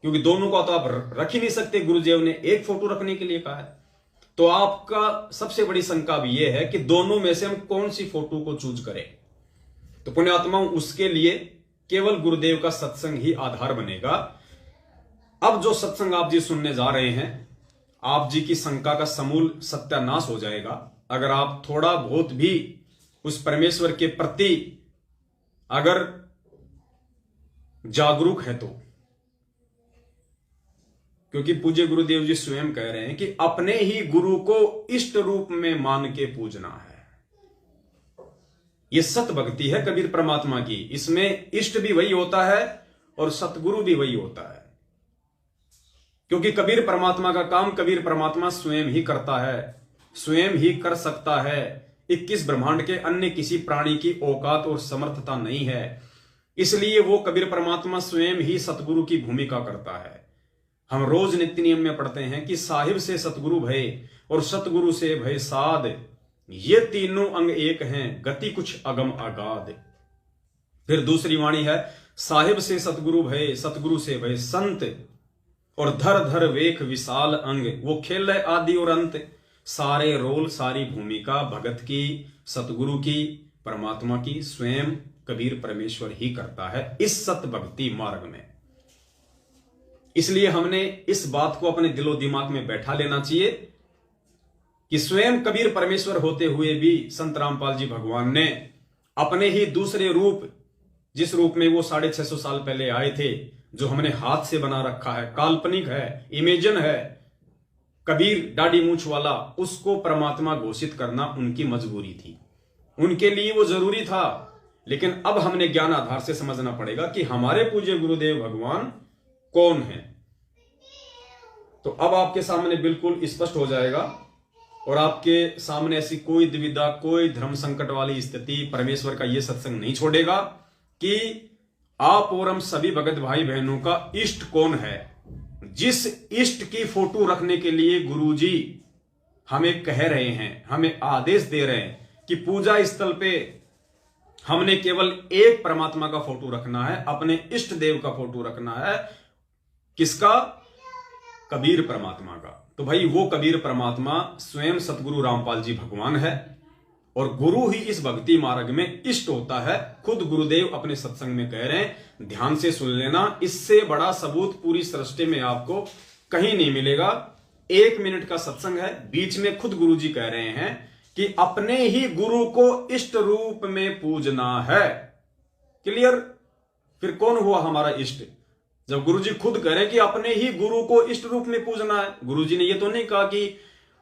क्योंकि दोनों का तो आप रख ही नहीं सकते, गुरुदेव ने एक फोटो रखने के लिए कहा है। तो आपका सबसे बड़ी शंका भी यह है कि दोनों में से हम कौन सी फोटो को चूज करें। तो पुण्यात्माओं, उसके लिए केवल गुरुदेव का सत्संग ही आधार बनेगा। अब जो सत्संग आप जी सुनने जा रहे हैं, आप जी की शंका का समूल सत्यानाश हो जाएगा अगर आप थोड़ा बहुत भी उस परमेश्वर के प्रति अगर जागरूक है तो। क्योंकि पूज्य गुरुदेव जी स्वयं कह रहे हैं कि अपने ही गुरु को इष्ट रूप में मान के पूजना है। यह सत भक्ति है कबीर परमात्मा की, इसमें इष्ट भी वही होता है और सतगुरु भी वही होता है। क्योंकि कबीर परमात्मा का काम कबीर परमात्मा स्वयं ही करता है। स्वयं ही कर सकता है। 21 ब्रह्मांड के अन्य किसी प्राणी की औकात और समर्थता नहीं है। इसलिए वो कबीर परमात्मा स्वयं ही सतगुरु की भूमिका करता है। हम रोज नित्य नियम में पढ़ते हैं कि साहिब से सतगुरु भय और सतगुरु से भय साध, ये तीनों अंग एक हैं, गति कुछ अगम अगाध। फिर दूसरी वाणी है, साहिब से सतगुरु भय, सतगुरु से भय संत, और धर धर वेख विशाल अंग, वो खेल है आदि और अंत। सारे रोल सारी भूमिका भगत की, सतगुरु की, परमात्मा की स्वयं कबीर परमेश्वर ही करता है इस सत भक्ति मार्ग में। इसलिए हमने इस बात को अपने दिलो दिमाग में बैठा लेना चाहिए कि स्वयं कबीर परमेश्वर होते हुए भी संत रामपाल जी भगवान ने अपने ही दूसरे रूप, जिस रूप में वो 650 साल पहले आए थे, जो हमने हाथ से बना रखा है, काल्पनिक है, इमेजिन है, कबीर दाढ़ी मूंछ वाला, उसको परमात्मा घोषित करना उनकी मजबूरी थी, उनके लिए वो जरूरी था। लेकिन अब हमने ज्ञान आधार से समझना पड़ेगा कि हमारे पूज्य गुरुदेव भगवान कौन है। तो अब आपके सामने बिल्कुल स्पष्ट हो जाएगा और आपके सामने ऐसी कोई दुविधा, कोई धर्म संकट वाली स्थिति परमेश्वर का यह सत्संग नहीं छोड़ेगा कि आप और हम सभी भगत भाई बहनों का इष्ट कौन है। जिस इष्ट की फोटो रखने के लिए गुरुजी हमें कह रहे हैं, हमें आदेश दे रहे हैं कि पूजा स्थल पे हमने केवल एक परमात्मा का फोटो रखना है, अपने इष्ट देव का फोटो रखना है। किसका? कबीर परमात्मा का। तो भाई वो कबीर परमात्मा स्वयं सतगुरु रामपाल जी भगवान है और गुरु ही इस भक्ति मार्ग में इष्ट होता है। खुद गुरुदेव अपने सत्संग में कह रहे हैं, ध्यान से सुन लेना, इससे बड़ा सबूत पूरी सृष्टि में आपको कहीं नहीं मिलेगा। 1 मिनट का सत्संग है, बीच में खुद गुरुजी कह रहे हैं कि अपने ही गुरु को इष्ट रूप में पूजना है। क्लियर? फिर कौन हुआ हमारा इष्ट? जब गुरुजी खुद कह रहे हैं कि अपने ही गुरु को इष्ट रूप में पूजना है। गुरुजी ने ये तो नहीं कहा कि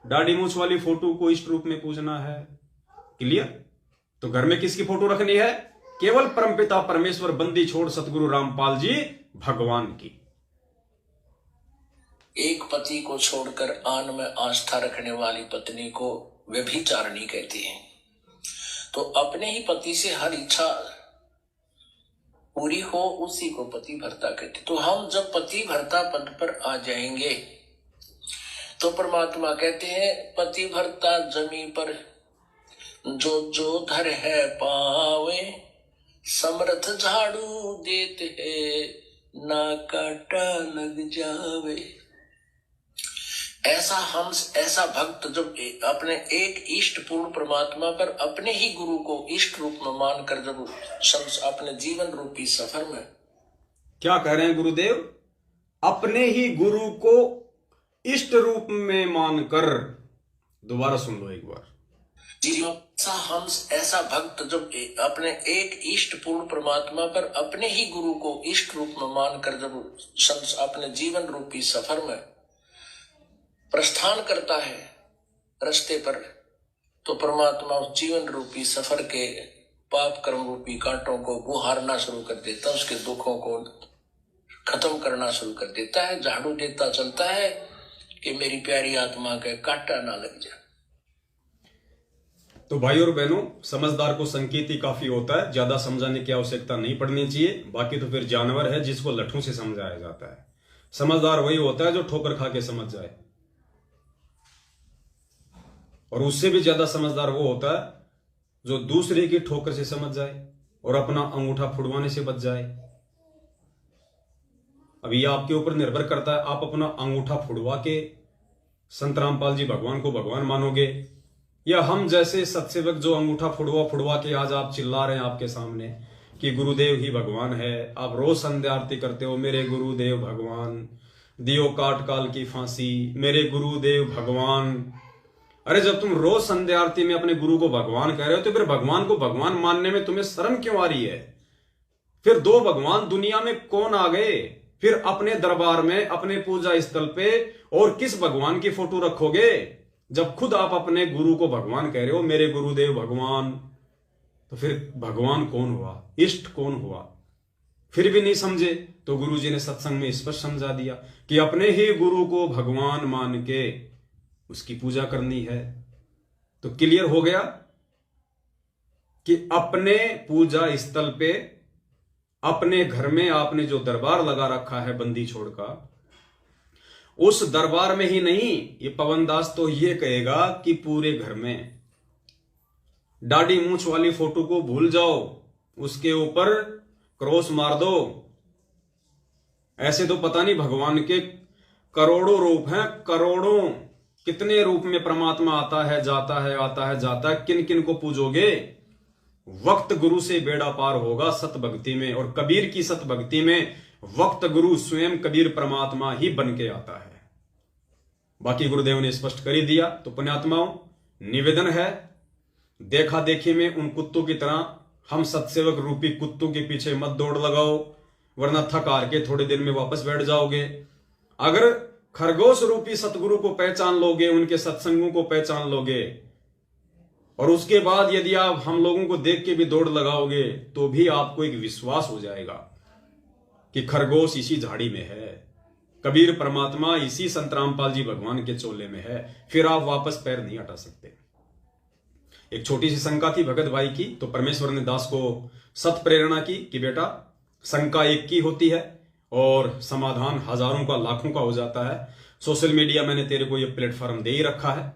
दाढ़ी मूंछ वाली फोटो को इष्ट रूप में पूजना है। क्लियर? तो घर में किसकी फोटो रखनी है? केवल परमपिता परमेश्वर बंदी छोड़ सतगुरु रामपाल जी भगवान की। एक पति को छोड़कर आन में आस्था रखने वाली पत्नी को व्यभिचारिणी कहती है। तो अपने ही पति से हर इच्छा पूरी हो, उसी को पति भर्ता कहते। तो हम जब पति भर्ता पद पर आ जाएंगे तो परमात्मा कहते हैं, पति भर्ता जमी पर जो जो धर है पावे, समर्थ झाड़ू देते है ना काटा लग जावे। ऐसा भक्त जब अपने एक इष्ट पूर्ण परमात्मा पर अपने ही गुरु को इष्ट रूप में मानकर जब अपने जीवन रूपी सफर में, क्या कह रहे हैं गुरुदेव? अपने ही गुरु को इष्ट रूप में मानकर। दोबारा सुन लो एक बार। ऐसा भक्त जब अपने एक इष्ट पूर्ण परमात्मा पर अपने ही गुरु को इष्ट रूप में मानकर जब अपने जीवन रूपी सफर में प्रस्थान करता है रास्ते पर, तो परमात्मा उस जीवन रूपी सफर के पाप कर्म रूपी कांटों को गुहारना शुरू कर देता है, उसके दुखों को खत्म करना शुरू कर देता है, झाड़ू देता चलता है कि मेरी प्यारी आत्मा के कांटा ना लग जाए। तो भाई और बहनों, समझदार को संकेत ही काफी होता है, ज्यादा समझाने की आवश्यकता नहीं पड़नी चाहिए। बाकी तो फिर जानवर है जिसको लठों से समझाया जाता है। समझदार वही होता है जो ठोकर खा के समझ जाए, और उससे भी ज्यादा समझदार वो होता है जो दूसरे की ठोकर से समझ जाए और अपना अंगूठा फुड़वाने से बच जाए। अब ये आपके ऊपर निर्भर करता है, आप अपना अंगूठा फुड़वा के संत रामपाल जी भगवान को भगवान मानोगे, या हम जैसे सत्सेवक जो अंगूठा फुड़वा के आज आप चिल्ला रहे हैं आपके सामने कि गुरुदेव ही भगवान है। आप रोज संध्या आरती करते हो, मेरे गुरुदेव भगवान, दियो काट काल की फांसी, मेरे गुरुदेव भगवान। अरे जब तुम रोज संध्या आरती में अपने गुरु को भगवान कह रहे हो, तो फिर भगवान को भगवान मानने में तुम्हें शर्म क्यों आ रही है? फिर 2 भगवान दुनिया में कौन आ गए? फिर अपने दरबार में, अपने पूजा स्थल पे और किस भगवान की फोटो रखोगे जब खुद आप अपने गुरु को भगवान कह रहे हो, मेरे गुरुदेव भगवान? तो फिर भगवान कौन हुआ? इष्ट कौन हुआ? फिर भी नहीं समझे तो गुरुजी ने सत्संग में स्पष्ट समझा दिया कि अपने ही गुरु को भगवान मान के उसकी पूजा करनी है। तो क्लियर हो गया कि अपने पूजा स्थल पे, अपने घर में आपने जो दरबार लगा रखा है बंदी छोड़ का, उस दरबार में ही नहीं, ये पवन दास तो ये कहेगा कि पूरे घर में दाढ़ी मूंछ वाली फोटो को भूल जाओ, उसके ऊपर क्रॉस मार दो। ऐसे तो पता नहीं भगवान के करोड़ों रूप हैं, करोड़ों, कितने रूप में परमात्मा आता है जाता है, आता है जाता है। किन किन को पूजोगे? वक्त गुरु से बेड़ा पार होगा सत भक्ति में, और कबीर की सत भक्ति में वक्त गुरु स्वयं कबीर परमात्मा ही बन के आता है। बाकी गुरुदेव ने स्पष्ट कर ही दिया। तो पुण्यात्माओं, निवेदन है, देखा देखी में उन कुत्तों की तरह हम सत्सेवक रूपी कुत्तों के पीछे मत दौड़ लगाओ, वरना थक हार के थोड़े दिन में वापस बैठ जाओगे। अगर खरगोश रूपी सतगुरु को पहचान लोगे, उनके सत्संगों को पहचान लोगे, और उसके बाद यदि आप हम लोगों को देख के भी दौड़ लगाओगे, तो भी आपको एक विश्वास हो जाएगा कि खरगोश इसी झाड़ी में है, कबीर परमात्मा इसी संत रामपाल जी भगवान के चोले में है। फिर आप वापस पैर नहीं हटा सकते। एक छोटी सी शंका थी भगत भाई की, तो परमेश्वर ने दास को सत प्रेरणा की कि बेटा, शंका एक की होती है और समाधान हजारों का, लाखों का हो जाता है। सोशल मीडिया मैंने तेरे को यह प्लेटफॉर्म दे ही रखा है,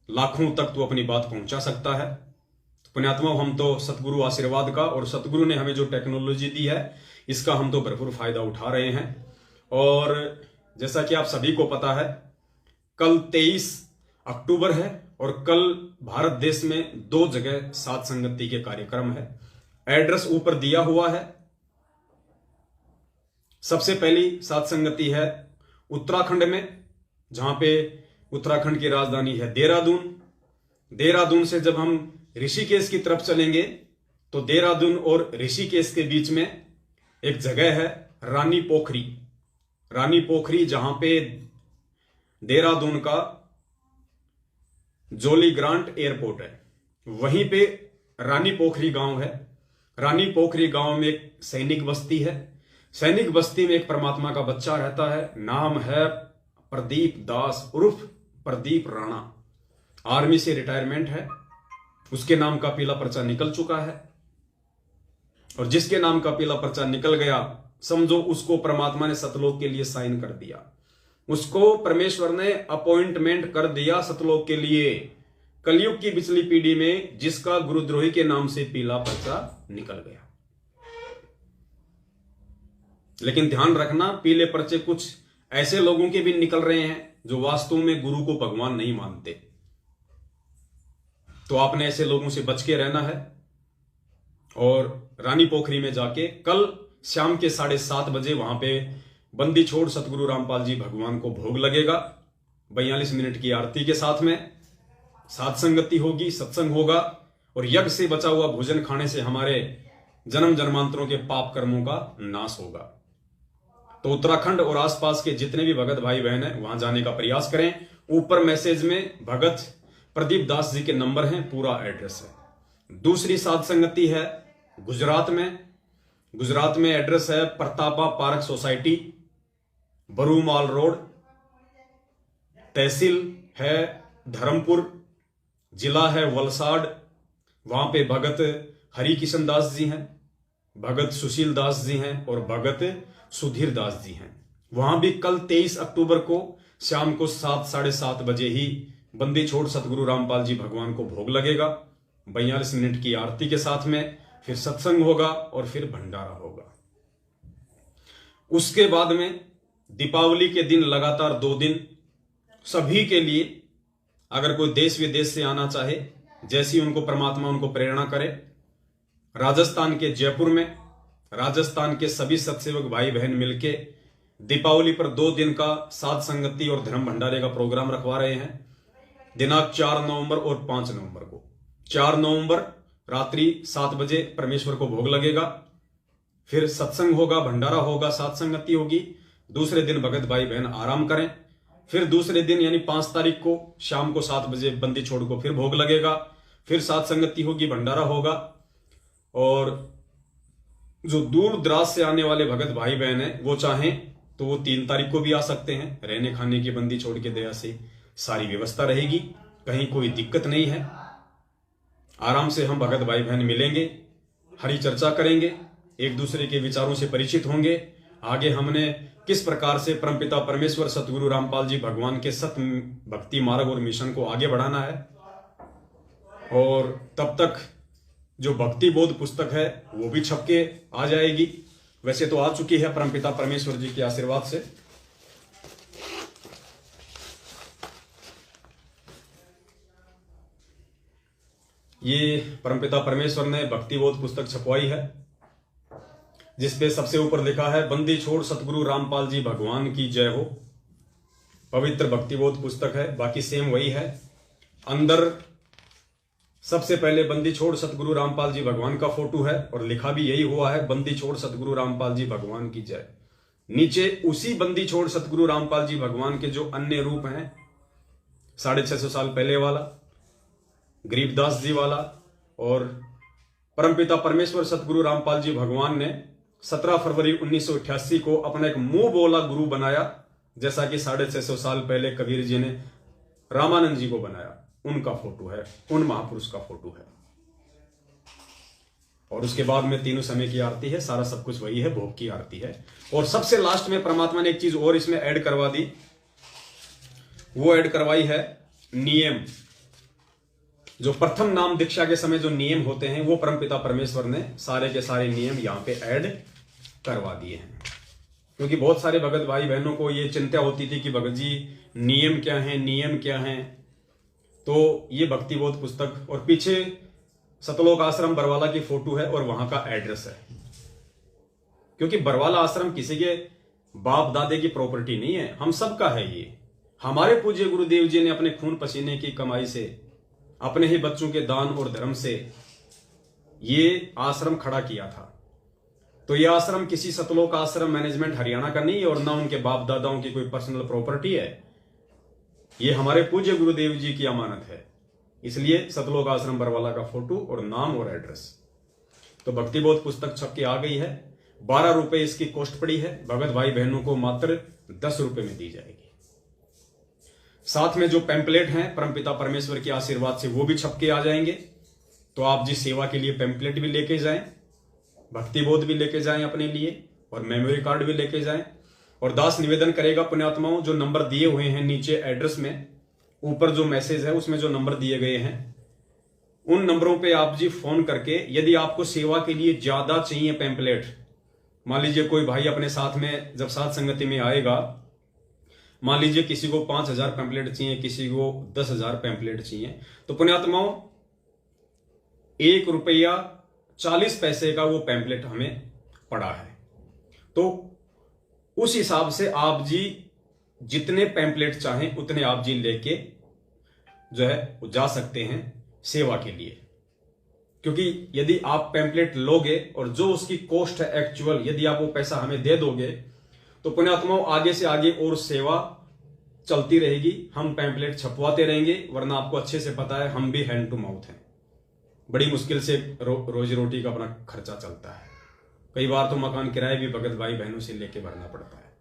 लाखों तक तू अपनी बात पहुंचा सकता है। तो पुण्यात्मा, हम तो सतगुरु आशीर्वाद का, और सतगुरु ने हमें जो टेक्नोलॉजी दी है, इसका हम तो भरपूर फायदा उठा रहे हैं। और जैसा कि आप सभी को पता है, कल 23 अक्टूबर है और कल भारत देश में 2 जगह सात संगति के कार्यक्रम है। एड्रेस ऊपर दिया हुआ है। सबसे पहली सात संगति है उत्तराखंड में, जहां पे उत्तराखंड की राजधानी है देहरादून। देहरादून से जब हम ऋषिकेश की तरफ चलेंगे, तो देहरादून और ऋषिकेश के बीच में एक जगह है रानी पोखरी। रानी पोखरी, जहां पे देहरादून का जोली ग्रांट एयरपोर्ट है, वहीं पे रानी पोखरी गांव है। रानी पोखरी गांव में एक सैनिक बस्ती है। सैनिक बस्ती में एक परमात्मा का बच्चा रहता है, नाम है प्रदीप दास उर्फ प्रदीप राणा। आर्मी से रिटायरमेंट है, उसके नाम का पीला पर्चा निकल चुका है, और जिसके नाम का पीला पर्चा निकल गया, समझो उसको परमात्मा ने सतलोक के लिए साइन कर दिया। उसको परमेश्वर ने अपॉइंटमेंट कर दिया सतलोक के लिए, कलयुग की पिछली पीढ़ी में, जिसका गुरुद्रोही के नाम से पीला पर्चा निकल गया। लेकिन ध्यान रखना, पीले पर्चे कुछ ऐसे लोगों के भी निकल रहे हैं जो वास्तव में गुरु को भगवान नहीं मानते। तो आपने ऐसे लोगों से बच के रहना है। और रानी पोखरी में जाके कल शाम के 7:30 बजे वहां पे बंदी छोड़ सतगुरु रामपाल जी भगवान को भोग लगेगा। 42 मिनट की आरती के साथ में सात संगति होगी, सत्संग होगा, और यज्ञ से बचा हुआ भोजन खाने से हमारे जन्म जन्मांतरों के पाप कर्मों का नाश होगा। तो उत्तराखंड और आसपास के जितने भी भगत भाई बहन हैं, वहां जाने का प्रयास करें। ऊपर मैसेज में भगत प्रदीप दास जी के नंबर हैं, पूरा एड्रेस है। दूसरी सात संगति है गुजरात में। गुजरात में एड्रेस है प्रतापा पार्क सोसाइटी, बरूमाल रोड, तहसील है धर्मपुर, जिला है वलसाड। वहां पे भगत हरि किशन दास जी हैं, भगत सुशील दास जी हैं और भगत सुधीर दास जी हैं। वहां भी कल 23 अक्टूबर को शाम को 7, 7:30 बजे ही बंदी छोड़ सतगुरु रामपाल जी भगवान को भोग लगेगा। 42 मिनट की आरती के साथ में फिर सत्संग होगा और फिर भंडारा होगा। उसके बाद में दीपावली के दिन लगातार 2 दिन सभी के लिए, अगर कोई देश विदेश से आना चाहे, जैसी उनको परमात्मा उनको प्रेरणा करे, राजस्थान के जयपुर में राजस्थान के सभी सत्सेवक भाई बहन मिलके दीपावली पर 2 दिन का सात संगति और धर्म भंडारे का प्रोग्राम रखवा रहे हैं। दिनांक 4 नवंबर और 5 नवंबर को। 4 नवंबर रात्रि 7 बजे परमेश्वर को भोग लगेगा, फिर सत्संग होगा, भंडारा होगा, सात संगति होगी। दूसरे दिन भगत भाई बहन आराम करें। फिर दूसरे दिन यानी 5 तारीख को शाम को 7 बजे बंदी छोड़ को फिर भोग लगेगा, फिर सात संगति होगी, भंडारा होगा। और जो दूर दराज से आने वाले भगत भाई बहन हैं, वो चाहें तो वो 3 तारीख को भी आ सकते हैं। रहने खाने की बंदी छोड़ के दया से सारी व्यवस्था रहेगी। कहीं कोई दिक्कत नहीं है। आराम से हम भगत भाई बहन मिलेंगे, हरी चर्चा करेंगे, एक दूसरे के विचारों से परिचित होंगे। आगे हमने किस प्रकार से परमपिता परमेश्वर सतगुरु रामपाल जी भगवान के सत भक्ति मार्ग और मिशन को आगे बढ़ाना है। और तब तक जो भक्ति बोध पुस्तक है वो भी छप के आ जाएगी। वैसे तो आ चुकी है परमपिता परमेश्वर जी के आशीर्वाद से। ये परमपिता परमेश्वर ने भक्ति बोध पुस्तक छपवाई है, जिसपे सबसे ऊपर लिखा है बंदी छोड़ सतगुरु रामपाल जी भगवान की जय हो। पवित्र भक्ति बोध पुस्तक है, बाकी सेम वही है। अंदर सबसे पहले बंदी छोड़ सतगुरु रामपाल जी भगवान का फोटो है और लिखा भी यही हुआ है, बंदी छोड़ सतगुरु रामपाल जी भगवान की जय। नीचे उसी बंदी छोड़ सतगुरु रामपाल जी भगवान के जो अन्य रूप हैं, 650 साल पहले वाला, गरीबदास जी वाला, और परमपिता परमेश्वर सतगुरु रामपाल जी भगवान ने 17 फरवरी 1988 को अपना एक मुंह बोला गुरु बनाया, जैसा कि 650 साल पहले कबीर जी ने रामानंद जी को बनाया। उनका फोटो है, उन महापुरुष का फोटो है। और उसके बाद में तीनों समय की आरती है, सारा सब कुछ वही है, भोग की आरती है। और सबसे लास्ट में परमात्मा ने एक चीज और इसमें ऐड करवा दी, वो ऐड करवाई है नियम। जो प्रथम नाम दीक्षा के समय जो नियम होते हैं वो परमपिता परमेश्वर ने सारे के सारे नियम यहां पे ऐड करवा दिए हैं। क्योंकि बहुत सारे भगत भाई बहनों को ये चिंता होती थी कि भगत जी नियम क्या है, नियम क्या है। तो ये भक्ति बोध पुस्तक, और पीछे सतलोक आश्रम बरवाला की फोटो है और वहां का एड्रेस है। क्योंकि बरवाला आश्रम किसी के बाप दादे की प्रॉपर्टी नहीं है, हम सबका है। ये हमारे पूज्य गुरुदेव जी ने अपने खून पसीने की कमाई से, अपने ही बच्चों के दान और धर्म से ये आश्रम खड़ा किया था। तो ये आश्रम किसी सतलोक आश्रम मैनेजमेंट हरियाणा का नहीं है और ना उनके बाप दादाओं की कोई पर्सनल प्रॉपर्टी है। ये हमारे पूज्य गुरुदेव जी की अमानत है। इसलिए सतलोक आश्रम बरवाला का फोटो और नाम और एड्रेस। तो भक्ति बोध पुस्तक छप के आ गई है। 12 रुपए इसकी कॉस्ट पड़ी है। भगत भाई बहनों को मात्र 10 रुपए में दी जाएगी। साथ में जो पैम्पलेट हैं परमपिता परमेश्वर के आशीर्वाद से वो भी छप के आ जाएंगे। तो आप जिस सेवा के लिए पैम्पलेट भी लेके जाएं, भक्ति बोध भी लेके जाएं अपने लिए, और मेमोरी कार्ड भी लेके जाएं। और दास निवेदन करेगा पुण्यात्माओं, जो नंबर दिए हुए हैं नीचे एड्रेस में, ऊपर जो मैसेज है उसमें जो नंबर दिए गए हैं, उन नंबरों पे आप जी फोन करके, यदि आपको सेवा के लिए ज्यादा चाहिए पैम्पलेट, मान लीजिए कोई भाई अपने साथ में जब साथ संगति में आएगा, मान लीजिए किसी को 5000 पैम्पलेट चाहिए, किसी को 10,000 पैम्पलेट चाहिए, तो पुण्यात्माओं ₹1.40 का वो पैम्पलेट हमें पड़ा है। तो उस हिसाब से आप जी जितने पैम्पलेट चाहें उतने आप जी लेके जो है जा सकते हैं सेवा के लिए। क्योंकि यदि आप पैम्पलेट लोगे और जो उसकी कॉस्ट है एक्चुअल, यदि आप वो पैसा हमें दे दोगे, तो पुण्यात्माओं आगे से आगे और सेवा चलती रहेगी। हम पैम्पलेट छपवाते रहेंगे, वरना आपको अच्छे से पता है हम भी हैंड टू माउथ हैं। बड़ी मुश्किल से रोजी रोटी का अपना खर्चा चलता है। कई बार तो मकान किराए भी भगत भाई बहनों से लेके भरना पड़ता है।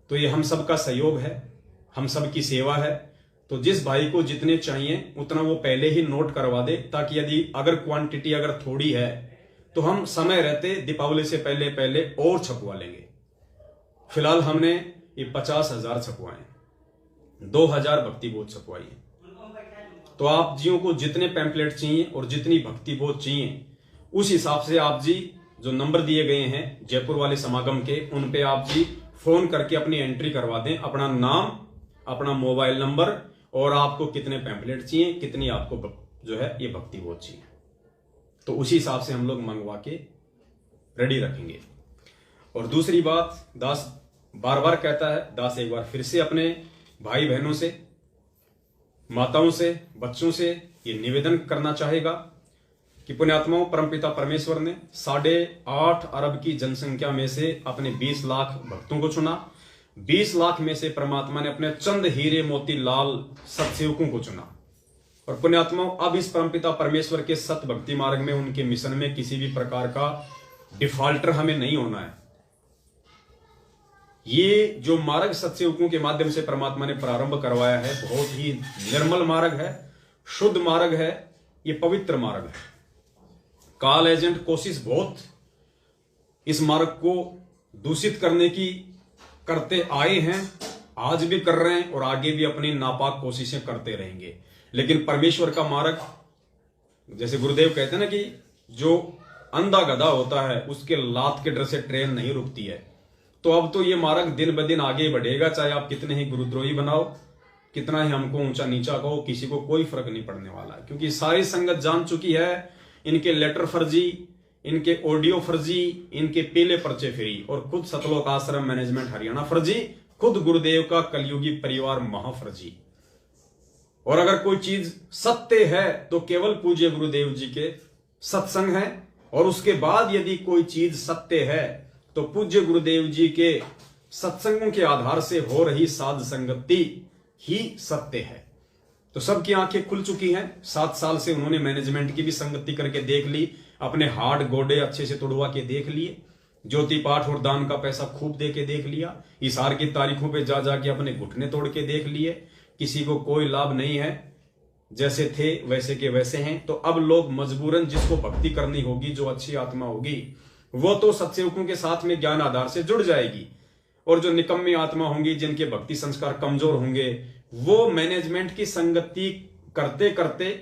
तो ये हम सबका सहयोग है, हम सब की सेवा है। तो जिस भाई को जितने चाहिए उतना वो पहले ही नोट करवा दे, ताकि यदि अगर क्वांटिटी अगर थोड़ी है तो हम समय रहते दीपावली से पहले पहले और छपवा लेंगे। फिलहाल हमने ये 50,000 छपवाए, 2,000 भक्ति बोध छपवाई है। तो आप जियों को जितने पैम्पलेट चाहिए और जितनी भक्ति बोध चाहिए, उस हिसाब से आप जी जो नंबर दिए गए हैं जयपुर वाले समागम के, उन पे आप जी फोन करके अपनी एंट्री करवा दें, अपना नाम, अपना मोबाइल नंबर, और आपको कितने पैम्पलेट चाहिए, कितनी आपको जो है ये भक्ति बोध चाहिए। तो उसी हिसाब से हम लोग मंगवा के रेडी रखेंगे। और दूसरी बात, दास बार बार कहता है, दास एक बार फिर से अपने भाई बहनों से, माताओं से, बच्चों से ये निवेदन करना चाहेगा कि पुण्यात्माओं, परमपिता परमेश्वर ने 8.5 अरब की जनसंख्या में से अपने 20 लाख भक्तों को चुना। 20 लाख में से परमात्मा ने अपने चंद हीरे मोती लाल सत्सेवकों को चुना। और पुण्यात्माओं, अब इस परमपिता परमेश्वर के सत भक्ति मार्ग में, उनके मिशन में किसी भी प्रकार का डिफॉल्टर हमें नहीं होना है। ये जो मार्ग सत्सेवकों के माध्यम से परमात्मा ने प्रारंभ करवाया है, बहुत ही निर्मल मार्ग है, शुद्ध मार्ग है, ये पवित्र मार्ग है। काल एजेंट कोशिश बहुत इस मार्ग को दूषित करने की करते आए हैं, आज भी कर रहे हैं और आगे भी अपनी नापाक कोशिशें करते रहेंगे। लेकिन परमेश्वर का मार्ग, जैसे गुरुदेव कहते हैं ना कि जो अंधा गधा होता है उसके लात के डर से ट्रेन नहीं रुकती है। तो अब तो ये मार्ग दिन ब दिन आगे बढ़ेगा, चाहे आप कितने ही गुरुद्रोही बनाओ, कितना ही हमको ऊंचा नीचा कहो, किसी को कोई फर्क नहीं पड़ने वाला है। क्योंकि सारी संगत जान चुकी है, इनके लेटर फर्जी, इनके ऑडियो फर्जी, इनके पीले पर्चे फ्री, और खुद सतलोक आश्रम मैनेजमेंट हरियाणा फर्जी, खुद गुरुदेव का कलयुगी परिवार महाफर्जी। और अगर कोई चीज सत्य है तो केवल पूज्य गुरुदेव जी के सत्संग है, और उसके बाद यदि कोई चीज सत्य है तो पूज्य गुरुदेव जी के सत्संगों के आधार से हो रही साध संगति ही सत्य है। तो सबकी आंखें खुल चुकी हैं। 7 साल से उन्होंने मैनेजमेंट की भी संगति करके देख ली, अपने हार्ड गोडे अच्छे से तोड़वा के देख लिए, ज्योति पाठ और दान का पैसा खूब दे के देख लिया, इशार की तारीखों पे जा जाके अपने घुटने तोड़ के देख लिए, किसी को कोई लाभ नहीं है, जैसे थे वैसे के वैसे हैं। तो अब लोग मजबूरन जिसको भक्ति करनी होगी, जो अच्छी आत्मा होगी, वो तो सत्सेवकों के साथ में ज्ञान आधार से जुड़ जाएगी, और जो निकम्मी आत्मा होंगी, जिनके भक्ति संस्कार कमजोर होंगे, वो मैनेजमेंट की संगति करते करते,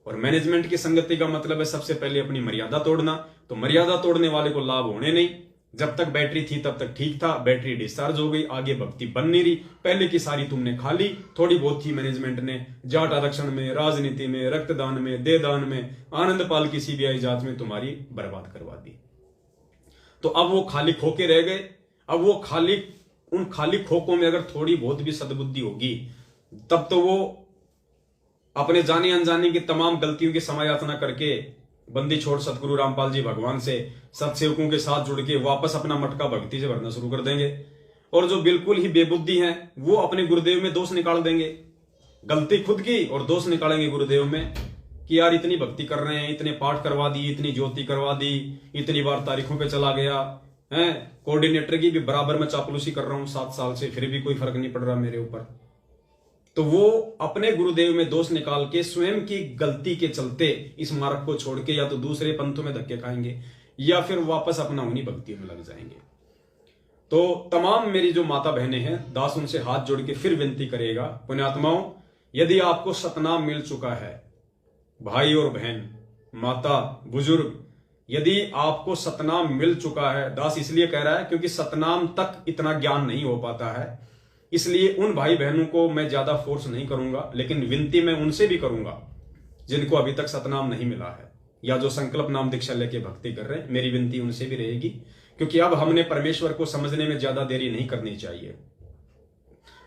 और मैनेजमेंट की संगति का मतलब है सबसे पहले अपनी मर्यादा तोड़ना। तो मर्यादा तोड़ने वाले को लाभ होने नहीं। जब तक बैटरी थी तब तक ठीक था, बैटरी डिस्चार्ज हो गई, आगे भक्ति बन नहीं रही, पहले की सारी तुमने खा ली, थोड़ी बहुत थी मैनेजमेंट ने जाट आरक्षण में, राजनीति में, रक्तदान में, देदान में, आनंदपाल की सीबीआई जांच में तुम्हारी बर्बाद करवा दी। तो अब वो खाली खोके रह गए। अब वो उन खाली खोकों में अगर थोड़ी बहुत भी सद्बुद्धि होगी, तब तो वो अपने जाने अनजाने की तमाम गलतियों की समायाचना करके बंदी छोड़ सतगुरु रामपाल जी भगवान से सत्सेवकों के साथ जुड़ के वापस अपना मटका भक्ति से भरना शुरू कर देंगे। और जो बिल्कुल ही बेबुद्धि हैं, वो अपने गुरुदेव में दोष निकाल देंगे, गलती खुद की और दोष निकालेंगे गुरुदेव में कि यार इतनी भक्ति कर रहे हैं, इतने पाठ करवा दी, इतनी ज्योति करवा दी, इतनी बार तारीखों पे चला गया है, कोऑर्डिनेटर की भी बराबर में चापलूसी कर रहा हूं 7 साल से, फिर भी कोई फर्क नहीं पड़ रहा मेरे ऊपर। तो वो अपने गुरुदेव में दोष निकाल के स्वयं की गलती के चलते इस मार्ग को छोड़ के या तो दूसरे पंथों में धक्के खाएंगे या फिर वापस अपना उन्हीं भक्तियों में लग जाएंगे। तो तमाम मेरी जो माता बहनें हैं, दास उनसे हाथ जोड़ के फिर विनती करेगा, पुण्यात्माओं, यदि आपको सतनाम मिल चुका है, भाई और बहन, माता, बुजुर्ग, यदि आपको सतनाम मिल चुका है, दास इसलिए कह रहा है क्योंकि सतनाम तक इतना ज्ञान नहीं हो पाता है, इसलिए उन भाई बहनों को मैं ज्यादा फोर्स नहीं करूंगा, लेकिन विनती मैं उनसे भी करूंगा जिनको अभी तक सतनाम नहीं मिला है या जो संकल्प नाम दीक्षा लेके भक्ति कर रहे हैं। मेरी विनती उनसे भी रहेगी, क्योंकि अब हमने परमेश्वर को समझने में ज्यादा देरी नहीं करनी चाहिए।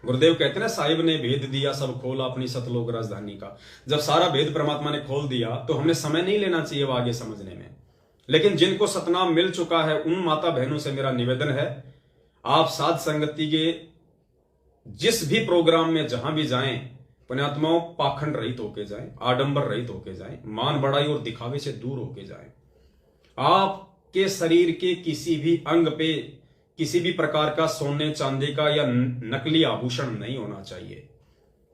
गुरुदेव कहते हैं ना, साहिब ने भेद दिया सब खोला अपनी सतलोक राजधानी का। जब सारा भेद परमात्मा ने खोल दिया तो हमने समय नहीं लेना चाहिए वो आगे समझने में। लेकिन जिनको सतनाम मिल चुका है, उन माता बहनों से मेरा निवेदन है, आप साध संगति के जिस भी प्रोग्राम में जहां भी जाएं, पुण्यात्माओं, पाखंड रहित होके जाएं, आडंबर रहित होके जाएं, मान बढ़ाई और दिखावे से दूर होके जाएं। आपके शरीर के किसी भी अंग पे किसी भी प्रकार का सोने चांदी का या नकली आभूषण नहीं होना चाहिए।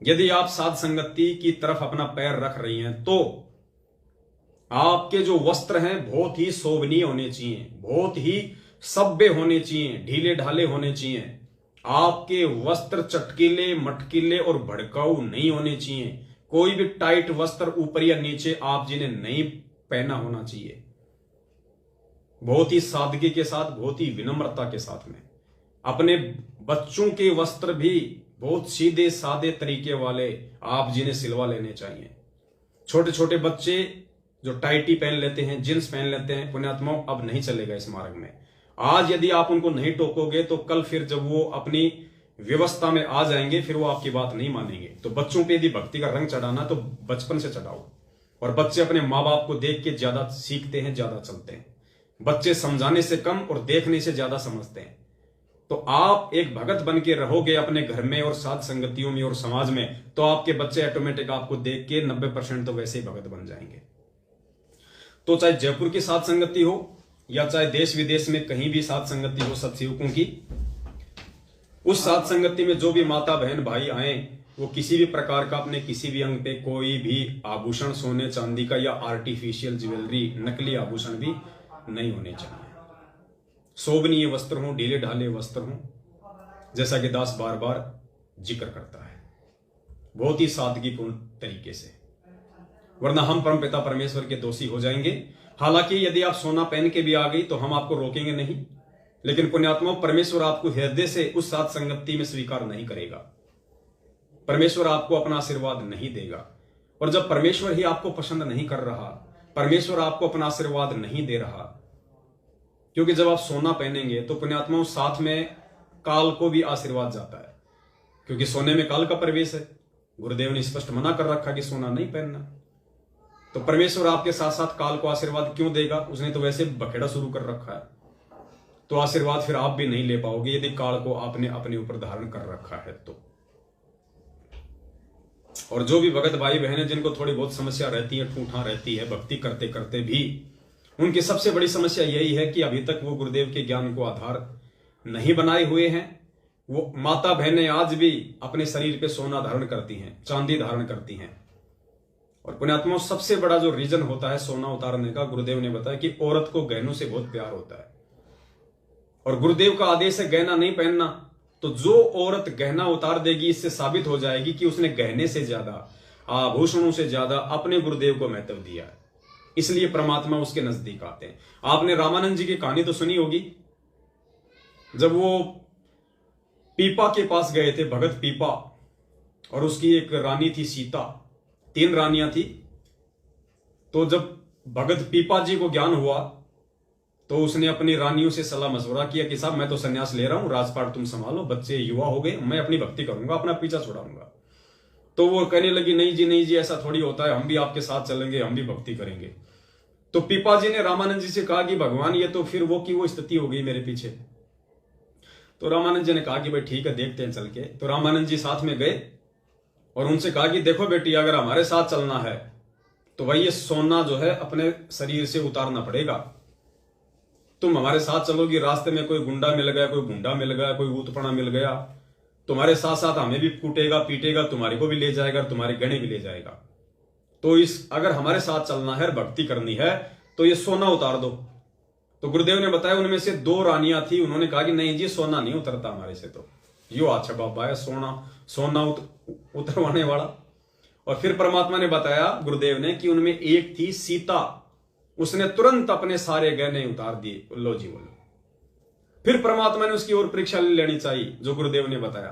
यदि आप साध संगति की तरफ अपना पैर रख रही हैं तो आपके जो वस्त्र हैं बहुत ही शोभनीय होने चाहिए, बहुत ही सभ्य होने चाहिए, ढीले ढाले होने चाहिए। आपके वस्त्र चटकीले, मटकीले और भड़काऊ नहीं होने चाहिए। कोई भी टाइट वस्त्र ऊपर या नीचे आप जिन्हें नहीं पहना होना चाहिए। बहुत ही सादगी के साथ, बहुत ही विनम्रता के साथ में। अपने बच्चों के वस्त्र भी बहुत सीधे सादे तरीके वाले आप जिन्हें सिलवा लेने चाहिए। छोटे छोटे बच्चे जो टाइटी पहन लेते हैं, जींस पहन लेते हैं, पुण्यात्माओं, अब नहीं चलेगा इस मार्ग में। आज यदि आप उनको नहीं टोकोगे तो कल फिर जब वो अपनी व्यवस्था में आ जाएंगे फिर वो आपकी बात नहीं मानेंगे। तो बच्चों पे यदि भक्ति का रंग चढ़ाना तो बचपन से चढ़ाओ। और बच्चे अपने माँ बाप को देख के ज्यादा सीखते हैं, ज्यादा चलते हैं। बच्चे समझाने से कम और देखने से ज्यादा समझते हैं। तो आप एक भगत बन के रहोगे अपने घर में और साध संगतियों में और समाज में, तो आपके बच्चे ऑटोमेटिक आपको देख के 90% तो वैसे ही भगत बन जाएंगे। तो चाहे जयपुर की साध संगति हो या चाहे देश विदेश में कहीं भी साध संगति हो सत्सेवकों की, उस साथ संगति में जो भी माता बहन भाई आए वो किसी भी प्रकार का अपने किसी भी अंग पे कोई भी आभूषण सोने चांदी का या आर्टिफिशियल ज्वेलरी नकली आभूषण भी नहीं होने चाहिए। शोभनीय वस्त्र हो, ढीले ढाले वस्त्र हो, जैसा कि दास बार बार जिक्र करता है, बहुत ही सादगीपूर्ण तरीके से, वरना हम परमपिता परमेश्वर के दोषी हो जाएंगे। हालांकि यदि आप सोना पहन के भी आ गई तो हम आपको रोकेंगे नहीं, लेकिन पुण्यात्मा परमेश्वर आपको हृदय से उस साथ संगति में स्वीकार नहीं करेगा। परमेश्वर आपको अपना आशीर्वाद नहीं देगा। और जब परमेश्वर ही आपको पसंद नहीं कर रहा, परमेश्वर आपको अपना आशीर्वाद नहीं दे रहा, क्योंकि जब आप सोना पहनेंगे तो पुण्यात्माओं साथ में काल को भी आशीर्वाद जाता है, क्योंकि सोने में काल का प्रवेश है। गुरुदेव ने स्पष्ट मना कर रखा कि सोना नहीं पहनना। तो परमेश्वर आपके साथ साथ काल को आशीर्वाद क्यों देगा? उसने तो वैसे बखेड़ा शुरू कर रखा है, तो आशीर्वाद फिर आप भी नहीं ले पाओगे यदि काल को आपने अपने ऊपर धारण कर रखा है तो। और जो भी भगत भाई बहन है जिनको थोड़ी बहुत समस्या रहती है, ठूठा रहती है भक्ति करते करते भी, उनकी सबसे बड़ी समस्या यही है कि अभी तक वो गुरुदेव के ज्ञान को आधार नहीं बनाए हुए हैं। वो माता बहनें आज भी अपने शरीर पे सोना धारण करती हैं, चांदी धारण करती हैं। और पुण्यात्माओं सबसे बड़ा जो रीजन होता है सोना उतारने का, गुरुदेव ने बताया कि औरत को गहनों से बहुत प्यार होता है, और गुरुदेव का आदेश है गहना नहीं पहनना। तो जो औरत गहना उतार देगी, इससे साबित हो जाएगी कि उसने गहने से ज्यादा, आभूषणों से ज्यादा अपने गुरुदेव को महत्व दिया है, इसलिए परमात्मा उसके नजदीक आते हैं। आपने रामानंद जी की कहानी तो सुनी होगी, जब वो पीपा के पास गए थे, भगत पीपा, और उसकी एक रानी थी सीता, 3 रानियां थी। तो जब भगत पीपा जी को ज्ञान हुआ तो उसने अपनी रानियों से सलाह मशवरा किया कि साहब मैं तो संन्यास ले रहा हूं, राजपाट तुम संभालो, बच्चे युवा हो गए, मैं अपनी भक्ति करूंगा, अपना पीछा छुड़ाऊंगा। तो वो कहने लगी नहीं जी नहीं जी, ऐसा थोड़ी होता है, हम भी आपके साथ चलेंगे, हम भी भक्ति करेंगे। तो पीपा जी ने रामानंद जी से कहा कि भगवान ये तो फिर वो की वो स्थिति हो गई मेरे पीछे। तो रामानंद जी ने कहा कि भाई ठीक है देखते हैं चल के। तो रामानंद जी साथ में गए और उनसे कहा कि देखो बेटी, अगर हमारे साथ चलना है तो भाई ये सोना जो है अपने शरीर से उतारना पड़ेगा। तुम हमारे साथ चलोगी, रास्ते में कोई गुंडा मिल गया, कोई गुंडा मिल गया, कोई ऊतपड़ा मिल गया, तुम्हारे साथ साथ हमें भी कूटेगा पीटेगा, तुम्हारे को भी ले जाएगा, तुम्हारे गहने भी ले जाएगा। तो इस अगर हमारे साथ चलना है, भक्ति करनी है, तो ये सोना उतार दो। तो गुरुदेव ने बताया उनमें से 2 रानियां थी, उन्होंने कहा कि नहीं जी सोना नहीं उतरता हमारे से, तो यो अच्छा बाबा है सोना उतरवाने वाला। और फिर परमात्मा ने बताया गुरुदेव ने कि उनमें एक थी सीता, उसने तुरंत अपने सारे गहने उतार दिए, लो जी बोलो। फिर परमात्मा ने उसकी और परीक्षा लेनी चाहिए, जो गुरुदेव ने बताया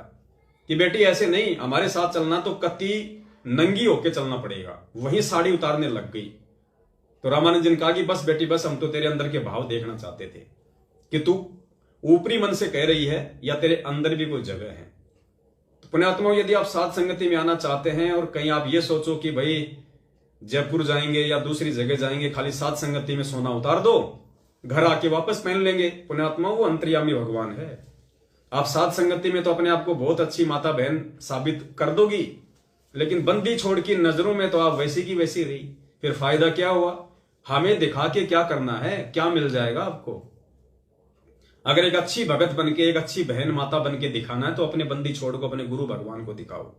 कि बेटी ऐसे नहीं, हमारे साथ चलना तो कति नंगी होके चलना पड़ेगा। वहीं साड़ी उतारने लग गई। तो रामानंद जी ने कहा कि बस बेटी बस, हम तो तेरे अंदर के भाव देखना चाहते थे कि तू ऊपरी मन से कह रही है या तेरे अंदर भी कोई जगह है। तो पुण्यात्माओं, यदि आप साथ संगति में आना चाहते हैं और कहीं आप ये सोचो कि भाई जयपुर जाएंगे या दूसरी जगह जाएंगे, खाली साथ संगति में सोना उतार दो, घर आके वापस पहन लेंगे, पुण्यात्माओं वो अंतर्यामी भगवान है। आप साथ संगति में तो अपने आप को बहुत अच्छी माता बहन साबित कर दोगी, लेकिन बंदी छोड़ की नजरों में तो आप वैसी की वैसी रही। फिर फायदा क्या हुआ? हमें दिखा के क्या करना है, क्या मिल जाएगा आपको? अगर एक अच्छी भगत बन के, एक अच्छी बहन माता बन के दिखाना है तो अपने बंदी छोड़ को अपने गुरु भगवान को दिखाओ।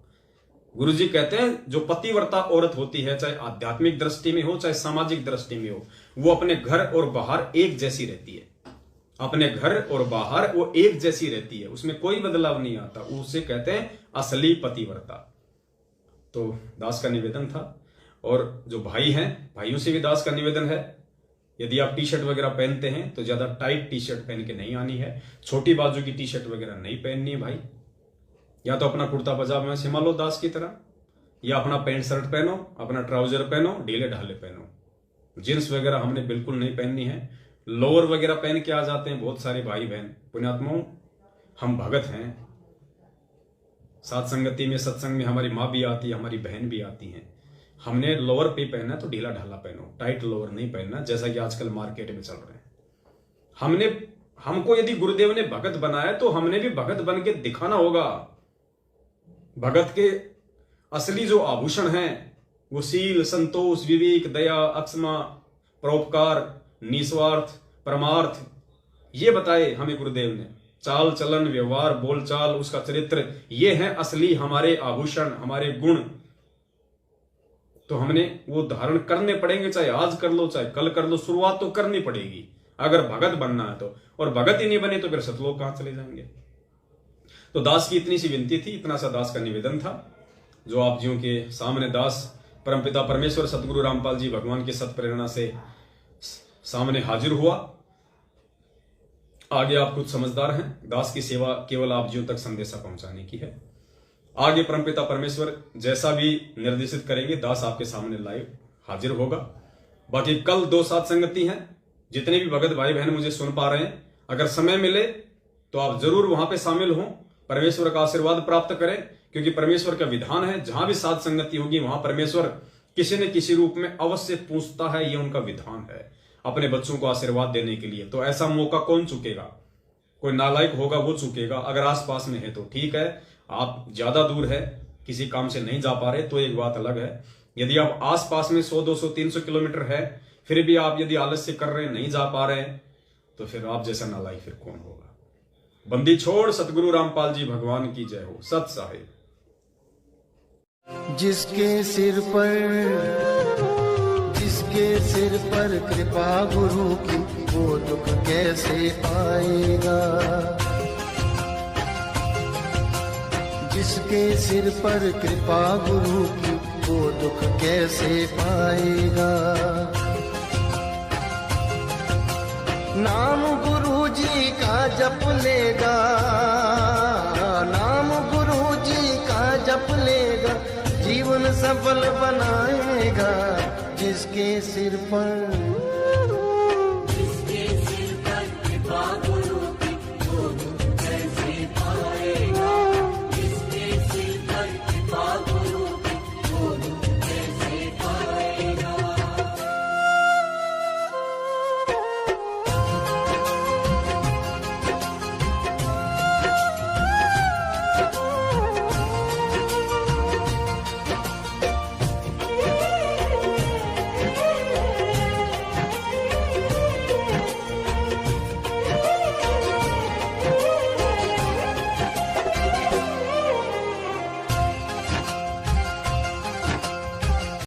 गुरु जी कहते हैं जो पतिव्रता औरत होती है, चाहे आध्यात्मिक दृष्टि में हो चाहे सामाजिक दृष्टि में हो, वो अपने घर और बाहर एक जैसी रहती है। अपने घर और बाहर वो एक जैसी रहती है, उसमें कोई बदलाव नहीं आता। उसे कहते हैं असली पतिव्रता। तो दास का निवेदन था, और जो भाई हैं भाइयों से भी दास का निवेदन है, यदि आप टी शर्ट वगैरह पहनते हैं तो ज्यादा टाइट टी शर्ट पहन के नहीं आनी है, छोटी बाजू की टी शर्ट वगैरह नहीं पहननी है भाई। या तो अपना कुर्ता पजामा सिमा लो दास की तरह, या अपना पैंट शर्ट पहनो, अपना ट्राउजर पहनो, ढीले ढाले पहनो। जींस वगैरह हमने बिल्कुल नहीं पहननी है। लोअर वगैरह पहन के आ जाते हैं बहुत सारे भाई बहन। पुण्यात्माओं, हम भगत हैं, साथ संगति में सत्संग में हमारी माँ भी आती है, हमारी बहन भी आती है। हमने लोअर पे पहनना तो ढीला ढाला पहनो, टाइट लोअर नहीं पहनना जैसा कि आजकल मार्केट में चल रहे हैं। हमको यदि गुरुदेव ने भगत बनाया तो हमने भी भगत बन के दिखाना होगा। भगत के असली जो आभूषण हैं वो शील, संतोष, विवेक, दया, अक्षमा, परोपकार, निस्वार्थ, परमार्थ, ये बताए हमें गुरुदेव ने। चाल चलन व्यवहार बोलचाल उसका चरित्र, ये है असली हमारे आभूषण, हमारे गुण। तो हमने वो धारण करने पड़ेंगे, चाहे आज कर लो चाहे कल कर लो, शुरुआत तो करनी पड़ेगी अगर भगत बनना है तो। और भगत ही नहीं बने तो फिर सतलोक कहां चले जाएंगे। तो दास की इतनी सी विनती थी, इतना सा दास का निवेदन था, जो आप जियों के सामने दास परमपिता परमेश्वर सतगुरु रामपाल जी भगवान की सत प्रेरणा से सामने हाजिर हुआ। आगे आप कुछ समझदार हैं, दास की सेवा केवल आप जियों तक संदेशा पहुंचाने की है। आगे परमपिता परमेश्वर जैसा भी निर्देशित करेंगे दास आपके सामने लाइव हाजिर होगा। बाकी कल 2 सात संगति हैं, जितने भी भगत भाई बहन मुझे सुन पा रहे हैं, अगर समय मिले तो आप जरूर वहां पे शामिल हों, परमेश्वर का आशीर्वाद प्राप्त करें, क्योंकि परमेश्वर का विधान है जहां भी सात संगति होगी वहां परमेश्वर किसी न किसी रूप में अवश्य पूछता है, ये उनका विधान है अपने बच्चों को आशीर्वाद देने के लिए। तो ऐसा मौका कौन चुकेगा? कोई नालायक होगा वो चुकेगा। अगर आसपास में है तो ठीक है, आप ज्यादा दूर है किसी काम से नहीं जा पा रहे तो एक बात अलग है। यदि आप आसपास में 100 200 300 किलोमीटर है फिर भी आप यदि आलस्य कर रहे हैं, नहीं जा पा रहे हैं, तो फिर आप जैसा नालायक फिर कौन होगा। बंदी छोड़ सतगुरु रामपाल जी भगवान की जय हो। सत साहिब। जिसके सिर पर कृपा गुरु की, वो दुख कैसे पाएगा। जिसके सिर पर कृपा गुरु की, वो दुख कैसे पाएगा। नाम गुरु जी का जप लेगा, नाम गुरु जी का जप लेगा, जीवन सफल बनाएगा। जिसके सिर पर